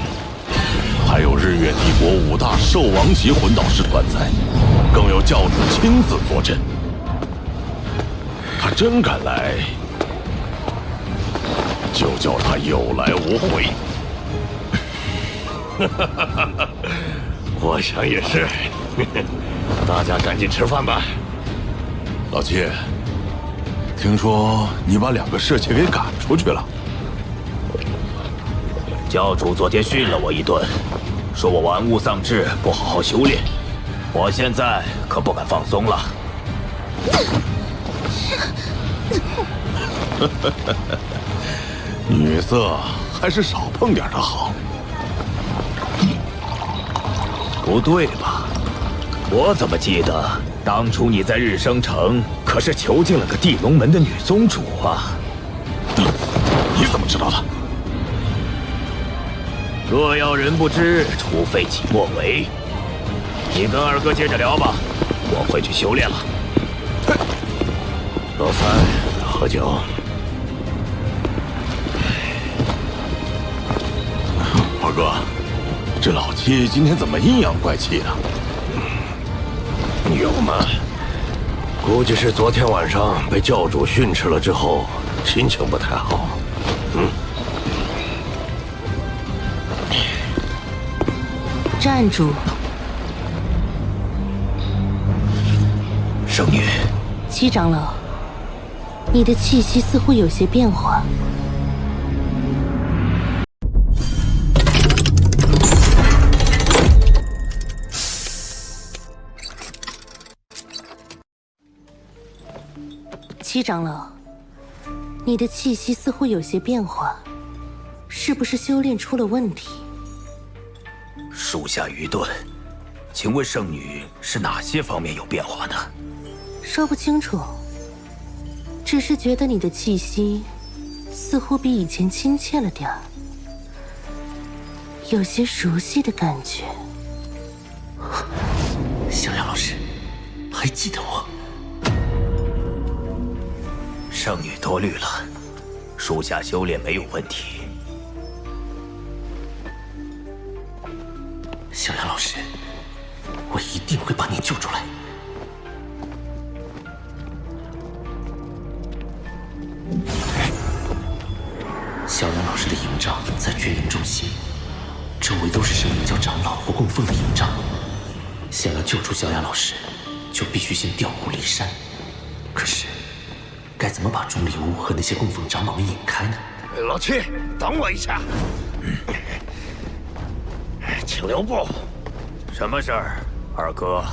还有日月帝国5大兽王级魂导师团在，更有教主亲自坐镇。他真敢来，就叫他有来无回。我想也是。大家赶紧吃饭吧。老七，听说你把2个侍妾给赶出去了？教主昨天训了我一顿，说我玩物丧志，不好好修炼。我现在可不敢放松了。女色还是少碰点的好。不对吧？我怎么记得当初你在日升城可是囚禁了个地龙门的女宗主啊？你怎么知道的？若要人不知，除非己莫为。你跟二哥接着聊吧，我回去修炼了。老三，喝酒。二哥，这老七今天怎么阴阳怪气的？有吗？估计是昨天晚上被教主训斥了之后，心情不太好。站住！圣女，七长老，你的气息似乎有些变化。七长老，你的气息似乎有些变化，是不是修炼出了问题？属下愚钝，请问圣女是哪些方面有变化呢？说不清楚，只是觉得你的气息似乎比以前亲切了点儿，有些熟悉的感觉。小雅老师，还记得我？圣女多虑了，属下修炼没有问题。小雅老师，我一定会把你救出来。小雅老师的营帐在绝营中心，周围都是神灵教长老或供奉的营帐。想要救出小雅老师，就必须先调虎离山。可是，该怎么把钟离屋和那些供奉长老们引开呢？老七，等我一下。请留步。什么事儿，二哥？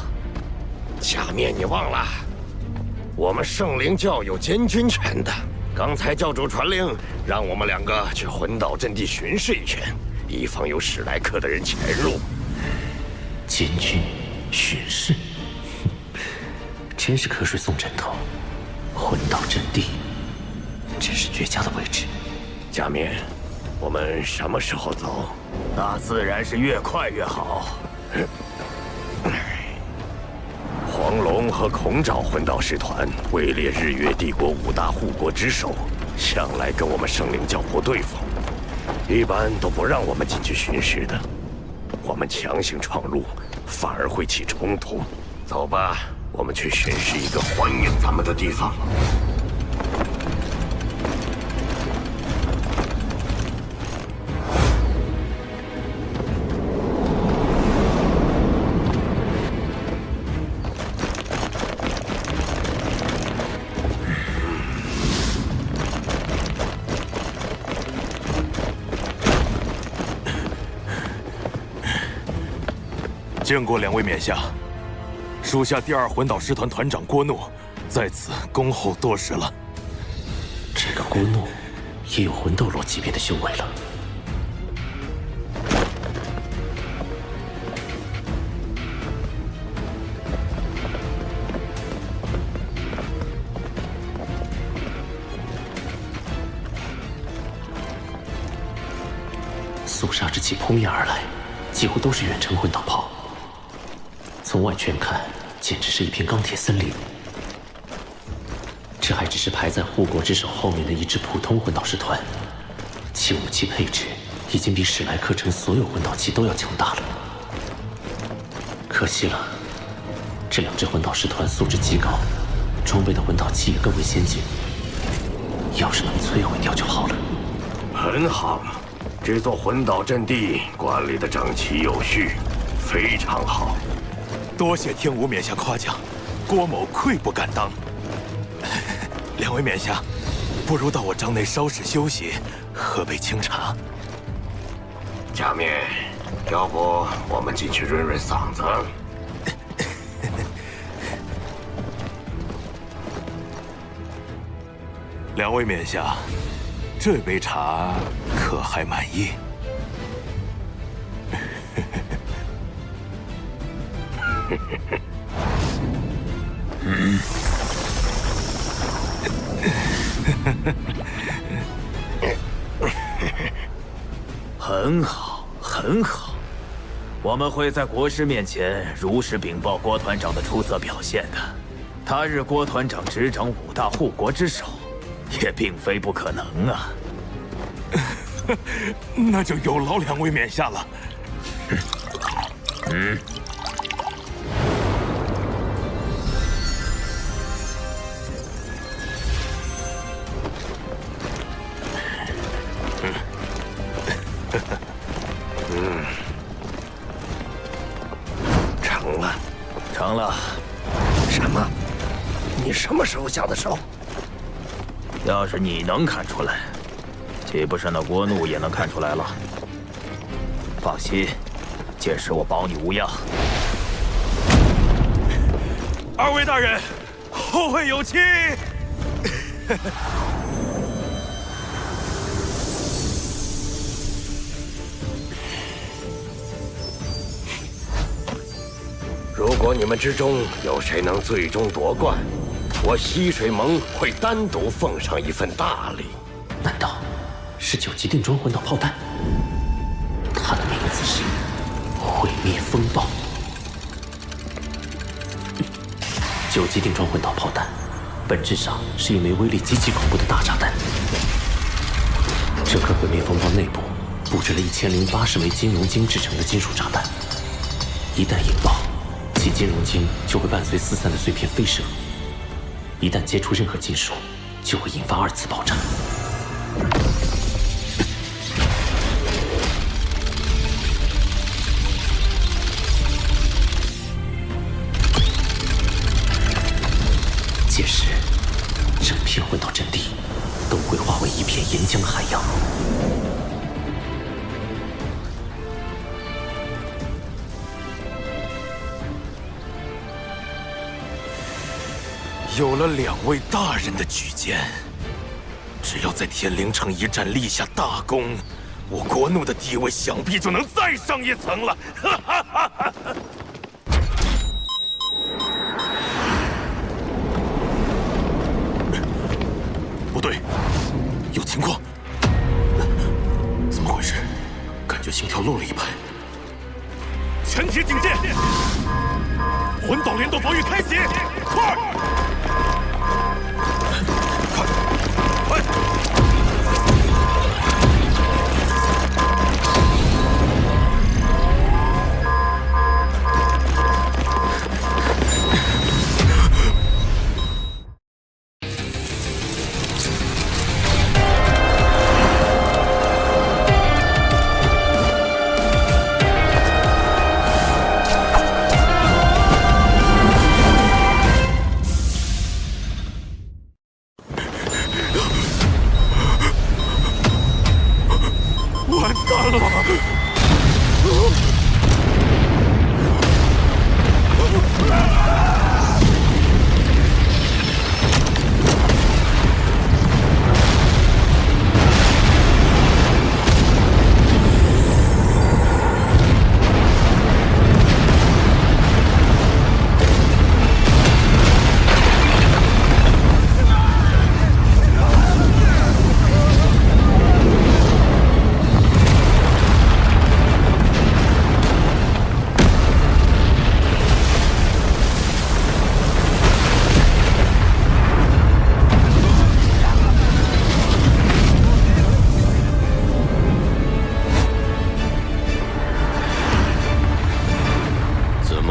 下面你忘了，我们圣灵教有监军权的。刚才教主传令，让我们两个去魂岛阵地巡视一圈，以防有史莱克的人潜入。监军巡视，真是瞌睡送枕头。魂岛阵地，真是绝佳的位置。假面，我们什么时候走？那自然是越快越好。黄龙和孔爪魂导师团位列日月帝国5大护国之首，向来跟我们圣灵教不对付，一般都不让我们进去巡视的。我们强行闯入，反而会起冲突。走吧，我们去巡视一个欢迎咱们的地方。见过两位冕下，属下第2魂导师团团长郭怒，在此恭候多时了。这个郭怒也有魂斗罗级别的修为了。肃杀之气扑面而来，几乎都是远程魂导炮。从外圈看，简直是一片钢铁森林。这还只是排在护国之首后面的一支普通魂导师团，其武器配置已经比史莱克城所有魂导器都要强大了。可惜了，这2支魂导师团素质极高，装备的魂导器也更为先进。要是能摧毁掉就好了。很好，这座魂岛阵地管理的整齐有序，非常好。多谢天武冕下夸奖，郭某愧不敢当。两位冕下，不如到我帐内稍事休息，喝杯清茶。假面，要不我们进去润润嗓子？两位冕下，这杯茶可还满意？很好，很好，我们会在国师面前如实禀报郭团长的出色表现的。他日郭团长执掌5大护国之首，也并非不可能啊。那就有劳两位冕下了。成了，成了。什么？你什么时候下的手？要是你能看出来，岂不是那郭怒也能看出来了？放心，届时我保你无恙。二位大人，后会有期。如果你们之中有谁能最终夺冠，我西水盟会单独奉上一份大礼。难道是9级定装魂导炮弹？它的名字是毁灭风暴。9级定装魂导炮弹，本质上是一枚威力极其恐怖的大炸弹。这颗毁灭风暴内部布置了1080枚金融晶制成的金属炸弹，一旦引爆，其金融晶就会伴随四散的碎片飞射，一旦接触任何金属，就会引发2次爆炸。届时，整片魂导阵地都会化为一片岩浆海洋。有了两位大人的举荐，只要在天灵城一战立下大功，我国怒的地位想必就能再上一层了。哈哈哈哈！不对，有情况！怎么回事？感觉心跳漏了一拍。全体警戒！魂导联动防御开启，快！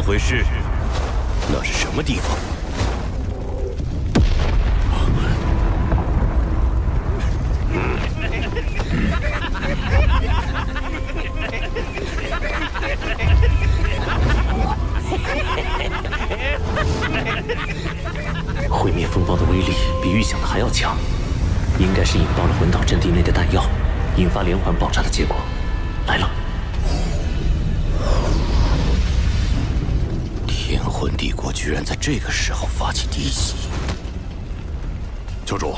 回事？那是什么地方？毁灭风暴的威力比预想的还要强，应该是引爆了魂导阵地内的弹药，引发连环爆炸的结果。来了。天魂帝国居然在这个时候发起敌袭！教主，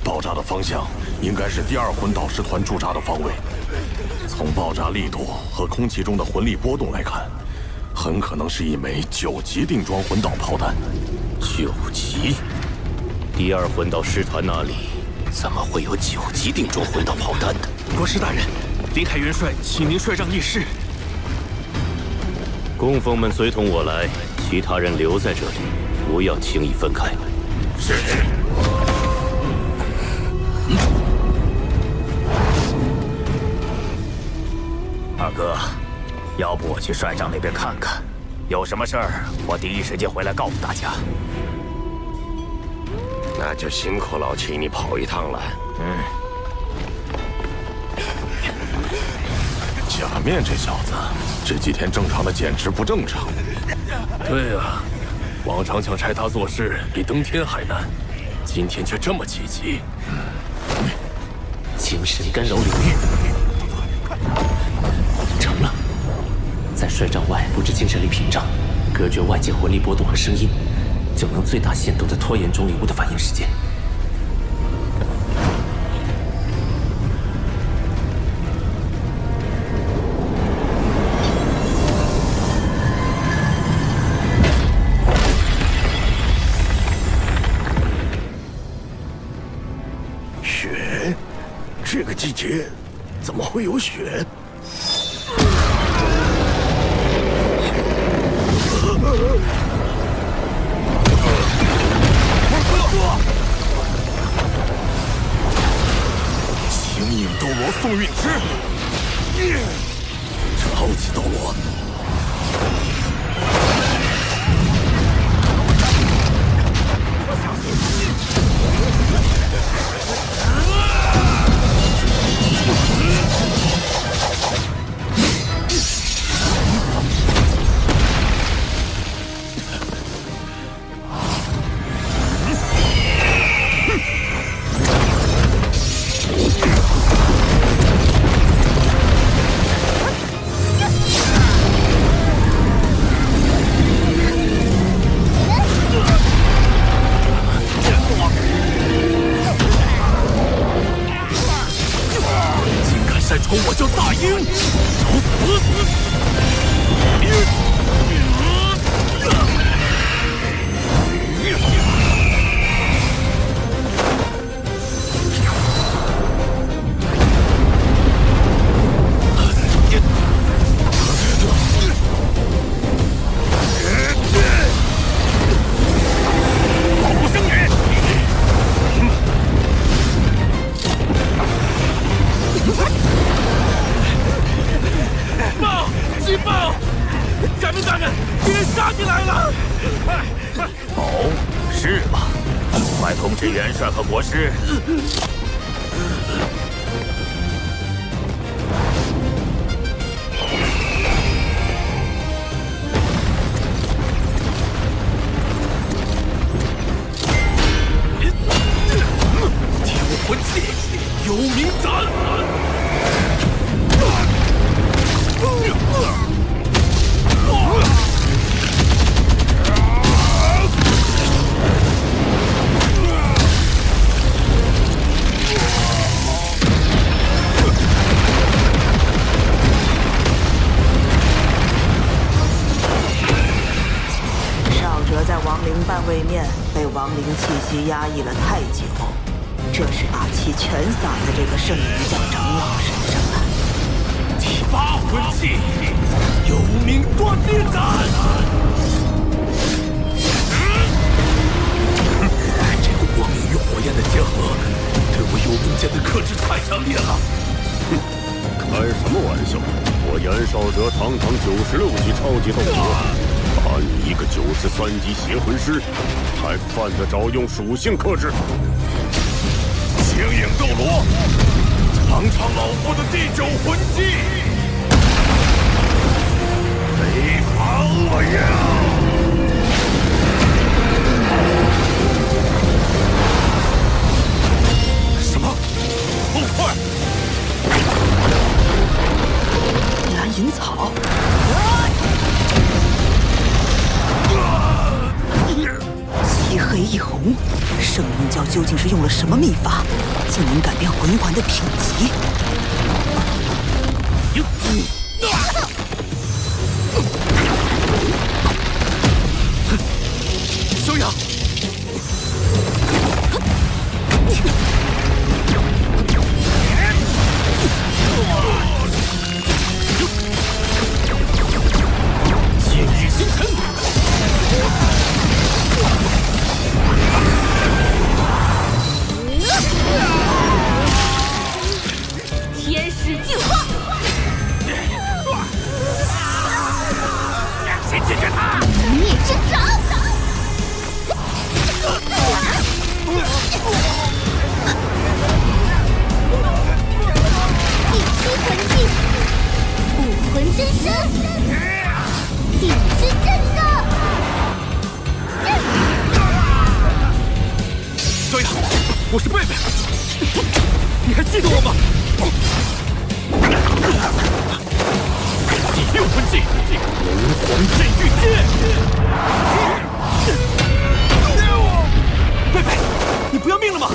爆炸的方向应该是第二魂导师团驻扎的方位。从爆炸力度和空气中的魂力波动来看，很可能是一枚9级定装魂导炮弹。9级？第二魂导师团那里怎么会有9级定装魂导炮弹的？国师大人，林海元帅，请您率帐议事。供奉们随同我来，其他人留在这里，不要轻易分开。是。二哥，要不我去帅帐那边看看，有什么事儿我第一时间回来告诉大家。那就辛苦老七你跑一趟了。假面这小子，这几天正常的简直不正常。对啊，往常想差他做事比登天还难，今天却这么积极。精神干扰领域成了，在帅帐外布置精神力屏障，隔绝外界魂力波动和声音，就能最大限度地拖延钟灵物的反应时间。雪？这个季节怎么会有雪？形影斗罗宋运之，超级斗罗。我叫大鹰，找死！保护圣女！报！急报！假面大人，敌人杀进来了！哦，是吗？快通知元帅和国师。天武魂器，幽冥斩！少哲在亡灵半位面被亡灵气息压抑了太久，这是把气全撒在这个圣女教长老身上了。第8魂器，幽冥断灭斩！这个光明与火焰的结合，对我幽冥剑的克制太强烈了。哼，开什么玩笑！我袁绍哲堂堂96级超级斗罗，打你一个93级邪魂师，还犯得着用属性克制？形影斗罗，尝尝老夫的第9魂技！飞航我要！什么？后快！蓝银草。究竟是用了什么秘法，竟能改变魂环的品级？小雅，剑雨星辰，天使净化，先解决他！灭之掌。第七魂技，武魂真身，地之震动。小雅，我是贝贝，你还记得我吗？第六魂技，龙皇镇狱剑。贝贝，你不要命了吗？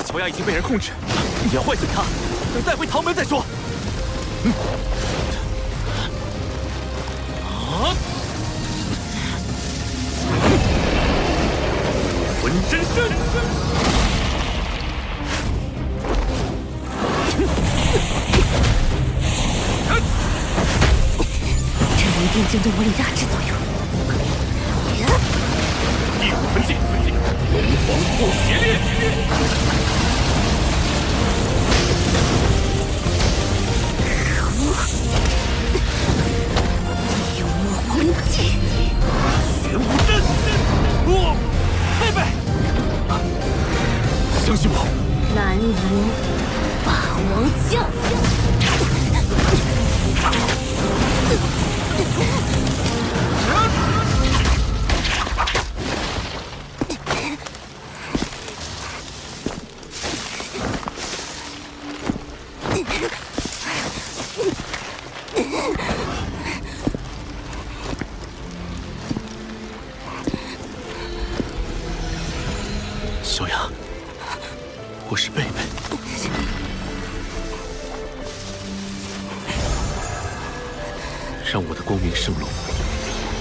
小雅已经被人控制，你要坏死她，等带回唐门再说。魂真身。这一定将对我有压制作用。第五魂技，龙皇破邪烈。幽默魂技，玄武阵。贝贝，相信我。蓝银霸王将。小雅，我是贝贝。让我的光明圣龙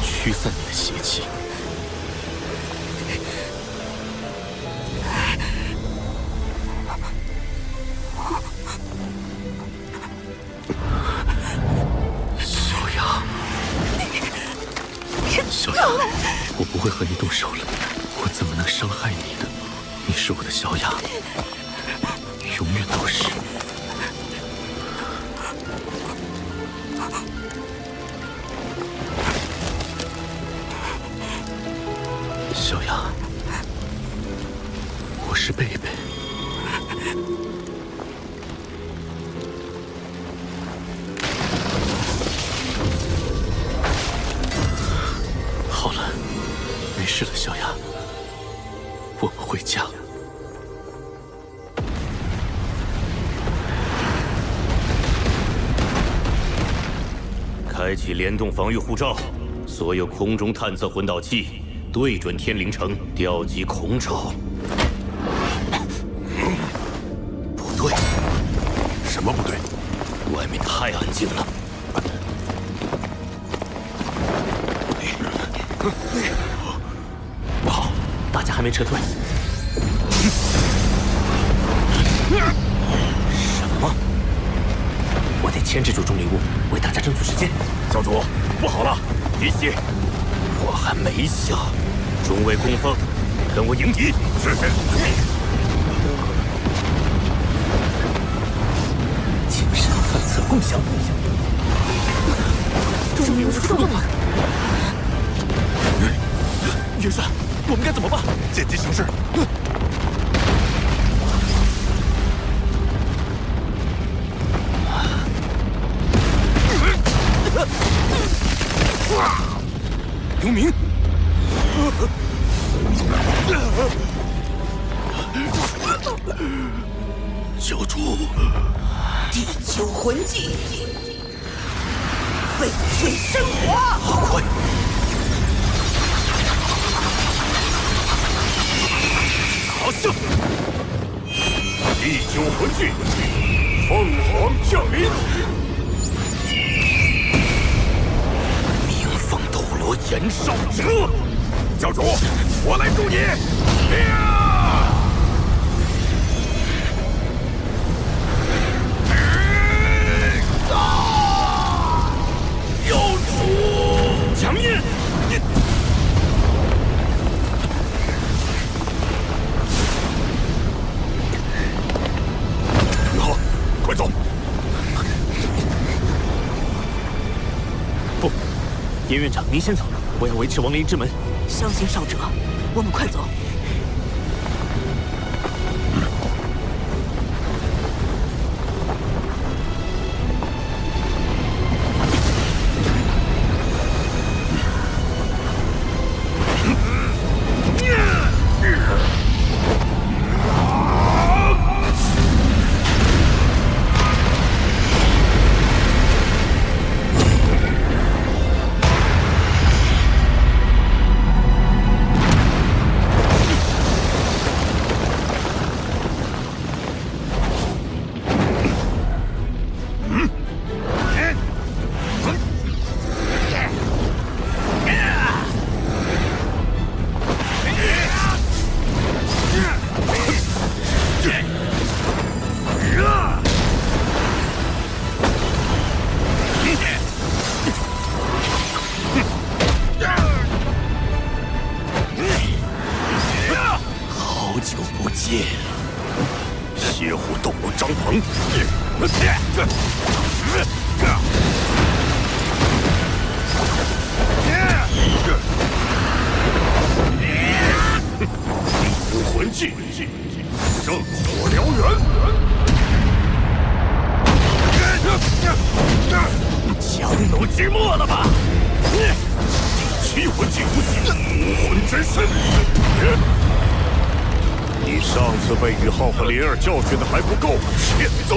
驱散你的邪气。小雅，小雅，我不会和你动手了，我怎么能伤害你呢？你是我的小雅，永远都是。小雅，我是贝贝。好了，没事了，小雅，我们回家。开启联动防御护罩，所有空中探测魂导器对准天灵城调集孔爪。不对，什么不对？外面太安静了。不好，大家还没撤退。什么？我得牵制住钟离物，为大家争取时间。教主，不好了，敌袭！我还没下，中卫攻锋，跟我迎敌。是。精神探测共享。钟离物出动了。元帅，我们该怎么办？见机行事。刘明，教主，第九魂技，翡翠升华。好快！卡胜！第九魂技，凤凰降临。鸣凤斗罗延寿者，教主，我来助你！教主，强硬！宇浩，快走！不，严院长，您先走，我要维持亡灵之门。相信少者，我们快走。邪狐斗罗张鹏，第五魂技，圣火燎原。强弩之末了吧？第七魂技，武魂真身。你上次被宇浩和灵儿教训的还不够，欠揍！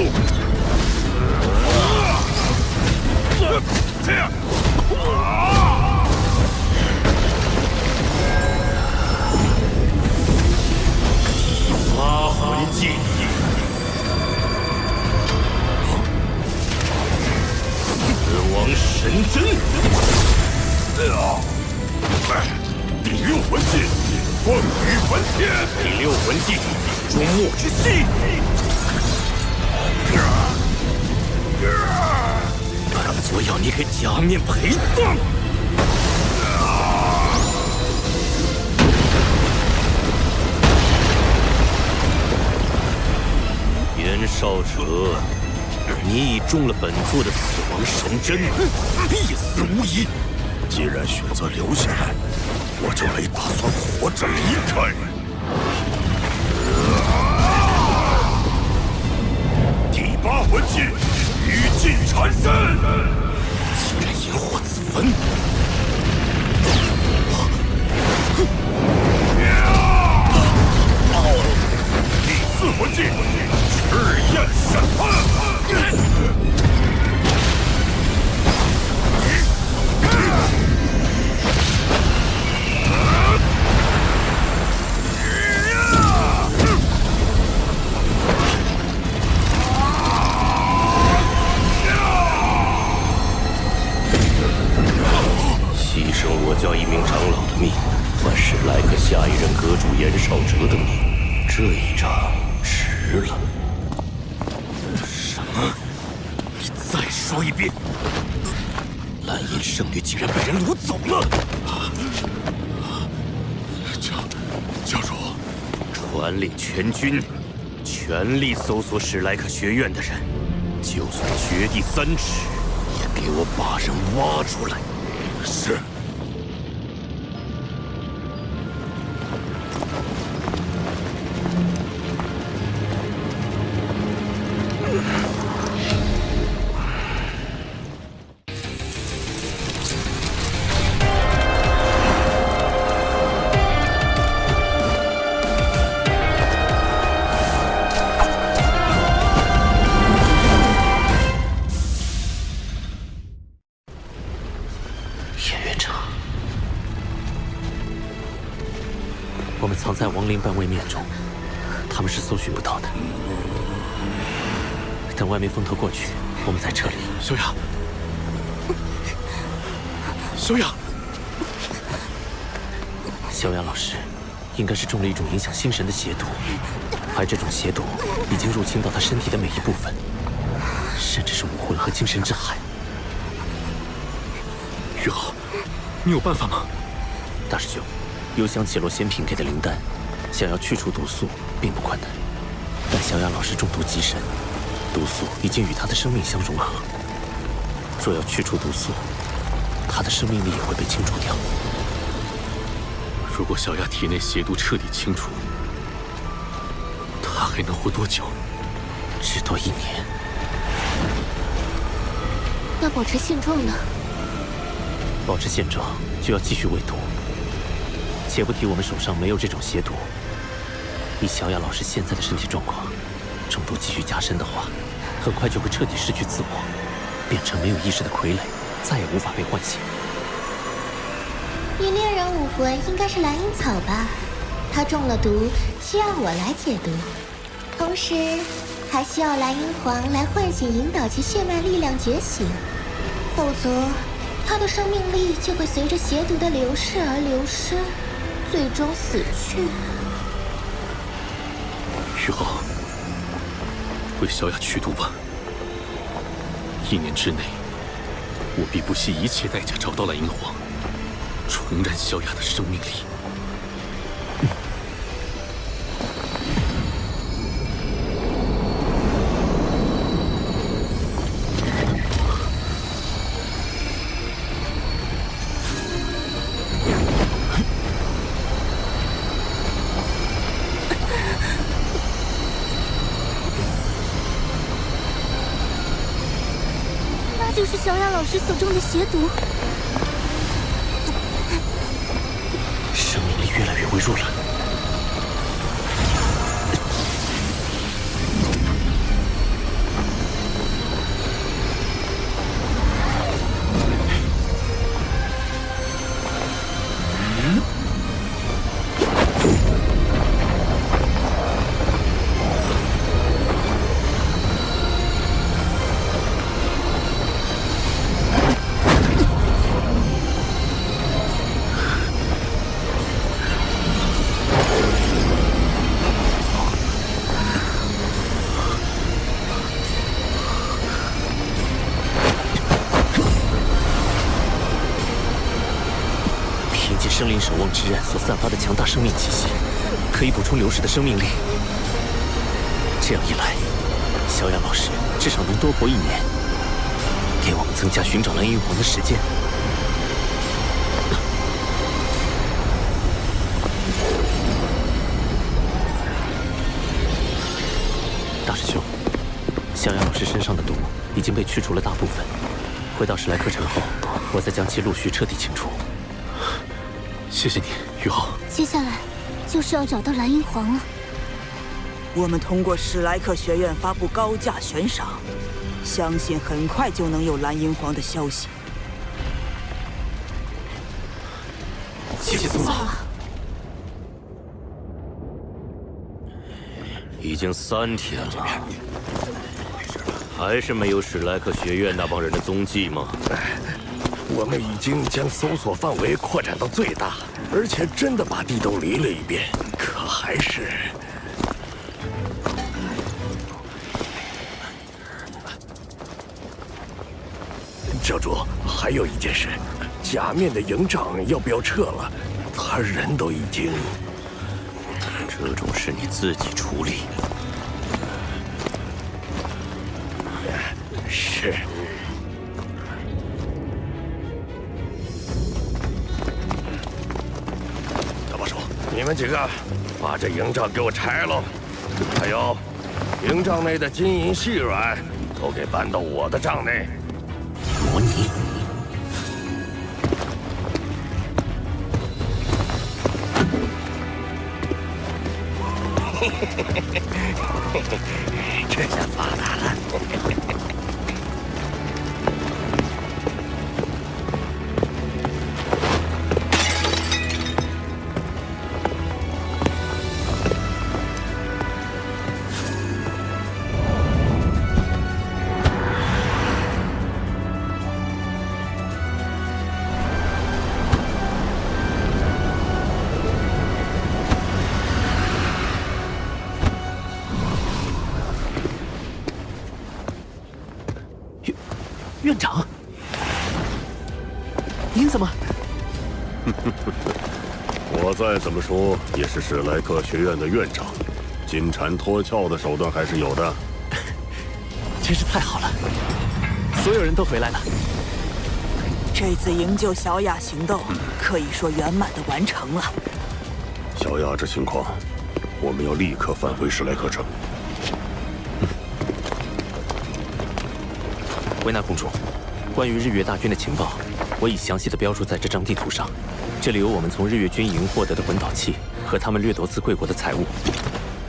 第八魂技，死亡神针。第六魂技，凤羽梵天。第六魂技，终末之息。本座要你给假面陪葬。袁绍哲，你已中了本座的死亡神针，必死无疑。既然选择留下来，我就没打算活着离开。第八魂技，雨尽缠身。竟然引火自焚！第四魂技，赤焰审判。牺牲我教一名长老的命，换史莱克下一任阁主严绍哲的命，这一仗值了。什么？你再说一遍！蓝银圣女竟然被人掳走了！教主，传令全军，全力搜索史莱克学院的人，就算掘地3尺，也给我把人挖出来。是。林半位面中，他们是搜寻不到的。等外面风头过去，我们再撤离。小雅，小雅，小雅老师应该是中了一种影响心神的邪毒，而这种邪毒已经入侵到他身体的每一部分，甚至是武魂和精神之海。玉浩，你有办法吗？大师兄，幽香绮罗仙品给的灵丹，想要去除毒素并不困难，但小雅老师中毒极深，毒素已经与她的生命相融合。若要去除毒素，她的生命力也会被清除掉。如果小雅体内邪毒彻底清除，她还能活多久？至多1年。那保持现状呢？保持现状就要继续围毒。且不提我们手上没有这种邪毒，以小雅老师现在的身体状况，中毒继续加深的话，很快就会彻底失去自我，变成没有意识的傀儡，再也无法被唤醒。你猎人武魂应该是蓝银草吧？它中了毒，需要我来解毒，同时还需要蓝银皇来唤醒、引导其血脉力量觉醒，否则他的生命力就会随着邪毒的流逝而流失，最终死去。玉浩，为小雅去毒吧。1年之内，我必不惜一切代价找到蓝银皇，重燃小雅的生命力。就是小雅老师所中的邪毒，生命力越来越微弱了。生灵守望之刃所散发的强大生命气息，可以补充流逝的生命力。这样一来，小雅老师至少能多活1年，给我们增加寻找蓝银皇的时间。大师兄，小雅老师身上的毒已经被去除了大部分，回到史莱克城后，我再将其陆续彻底清除。谢谢你，玉浩。接下来就是要找到蓝银皇了。我们通过史莱克学院发布高价悬赏，相信很快就能有蓝银皇的消息。谢谢宗老。已经3天了，还是没有史莱克学院那帮人的踪迹吗？我们已经将搜索范围扩展到最大，而且真的把地洞离了一遍，可还是……教主，还有一件事，假面的营长要不要撤了？他人都已经……这种事你自己处理。是。你们几个把这营帐给我拆了，还有营帐内的金银细软都给搬到我的帐内。模拟。这下发达了。院长，您怎么？我再怎么说也是史莱克学院的院长，金蝉脱壳的手段还是有的。真是太好了，所有人都回来了。这次营救小雅行动可以说圆满的完成了。小雅这情况，我们要立刻返回史莱克城。维娜公主，关于日月大军的情报，我已详细的标注在这张地图上。这里有我们从日月军营获得的魂导器和他们掠夺自贵国的财物，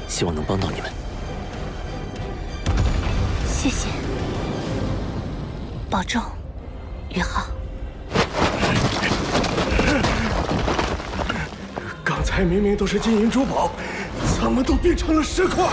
希望能帮到你们。谢谢，保重，宇浩。刚才明明都是金银珠宝，怎么都变成了石块？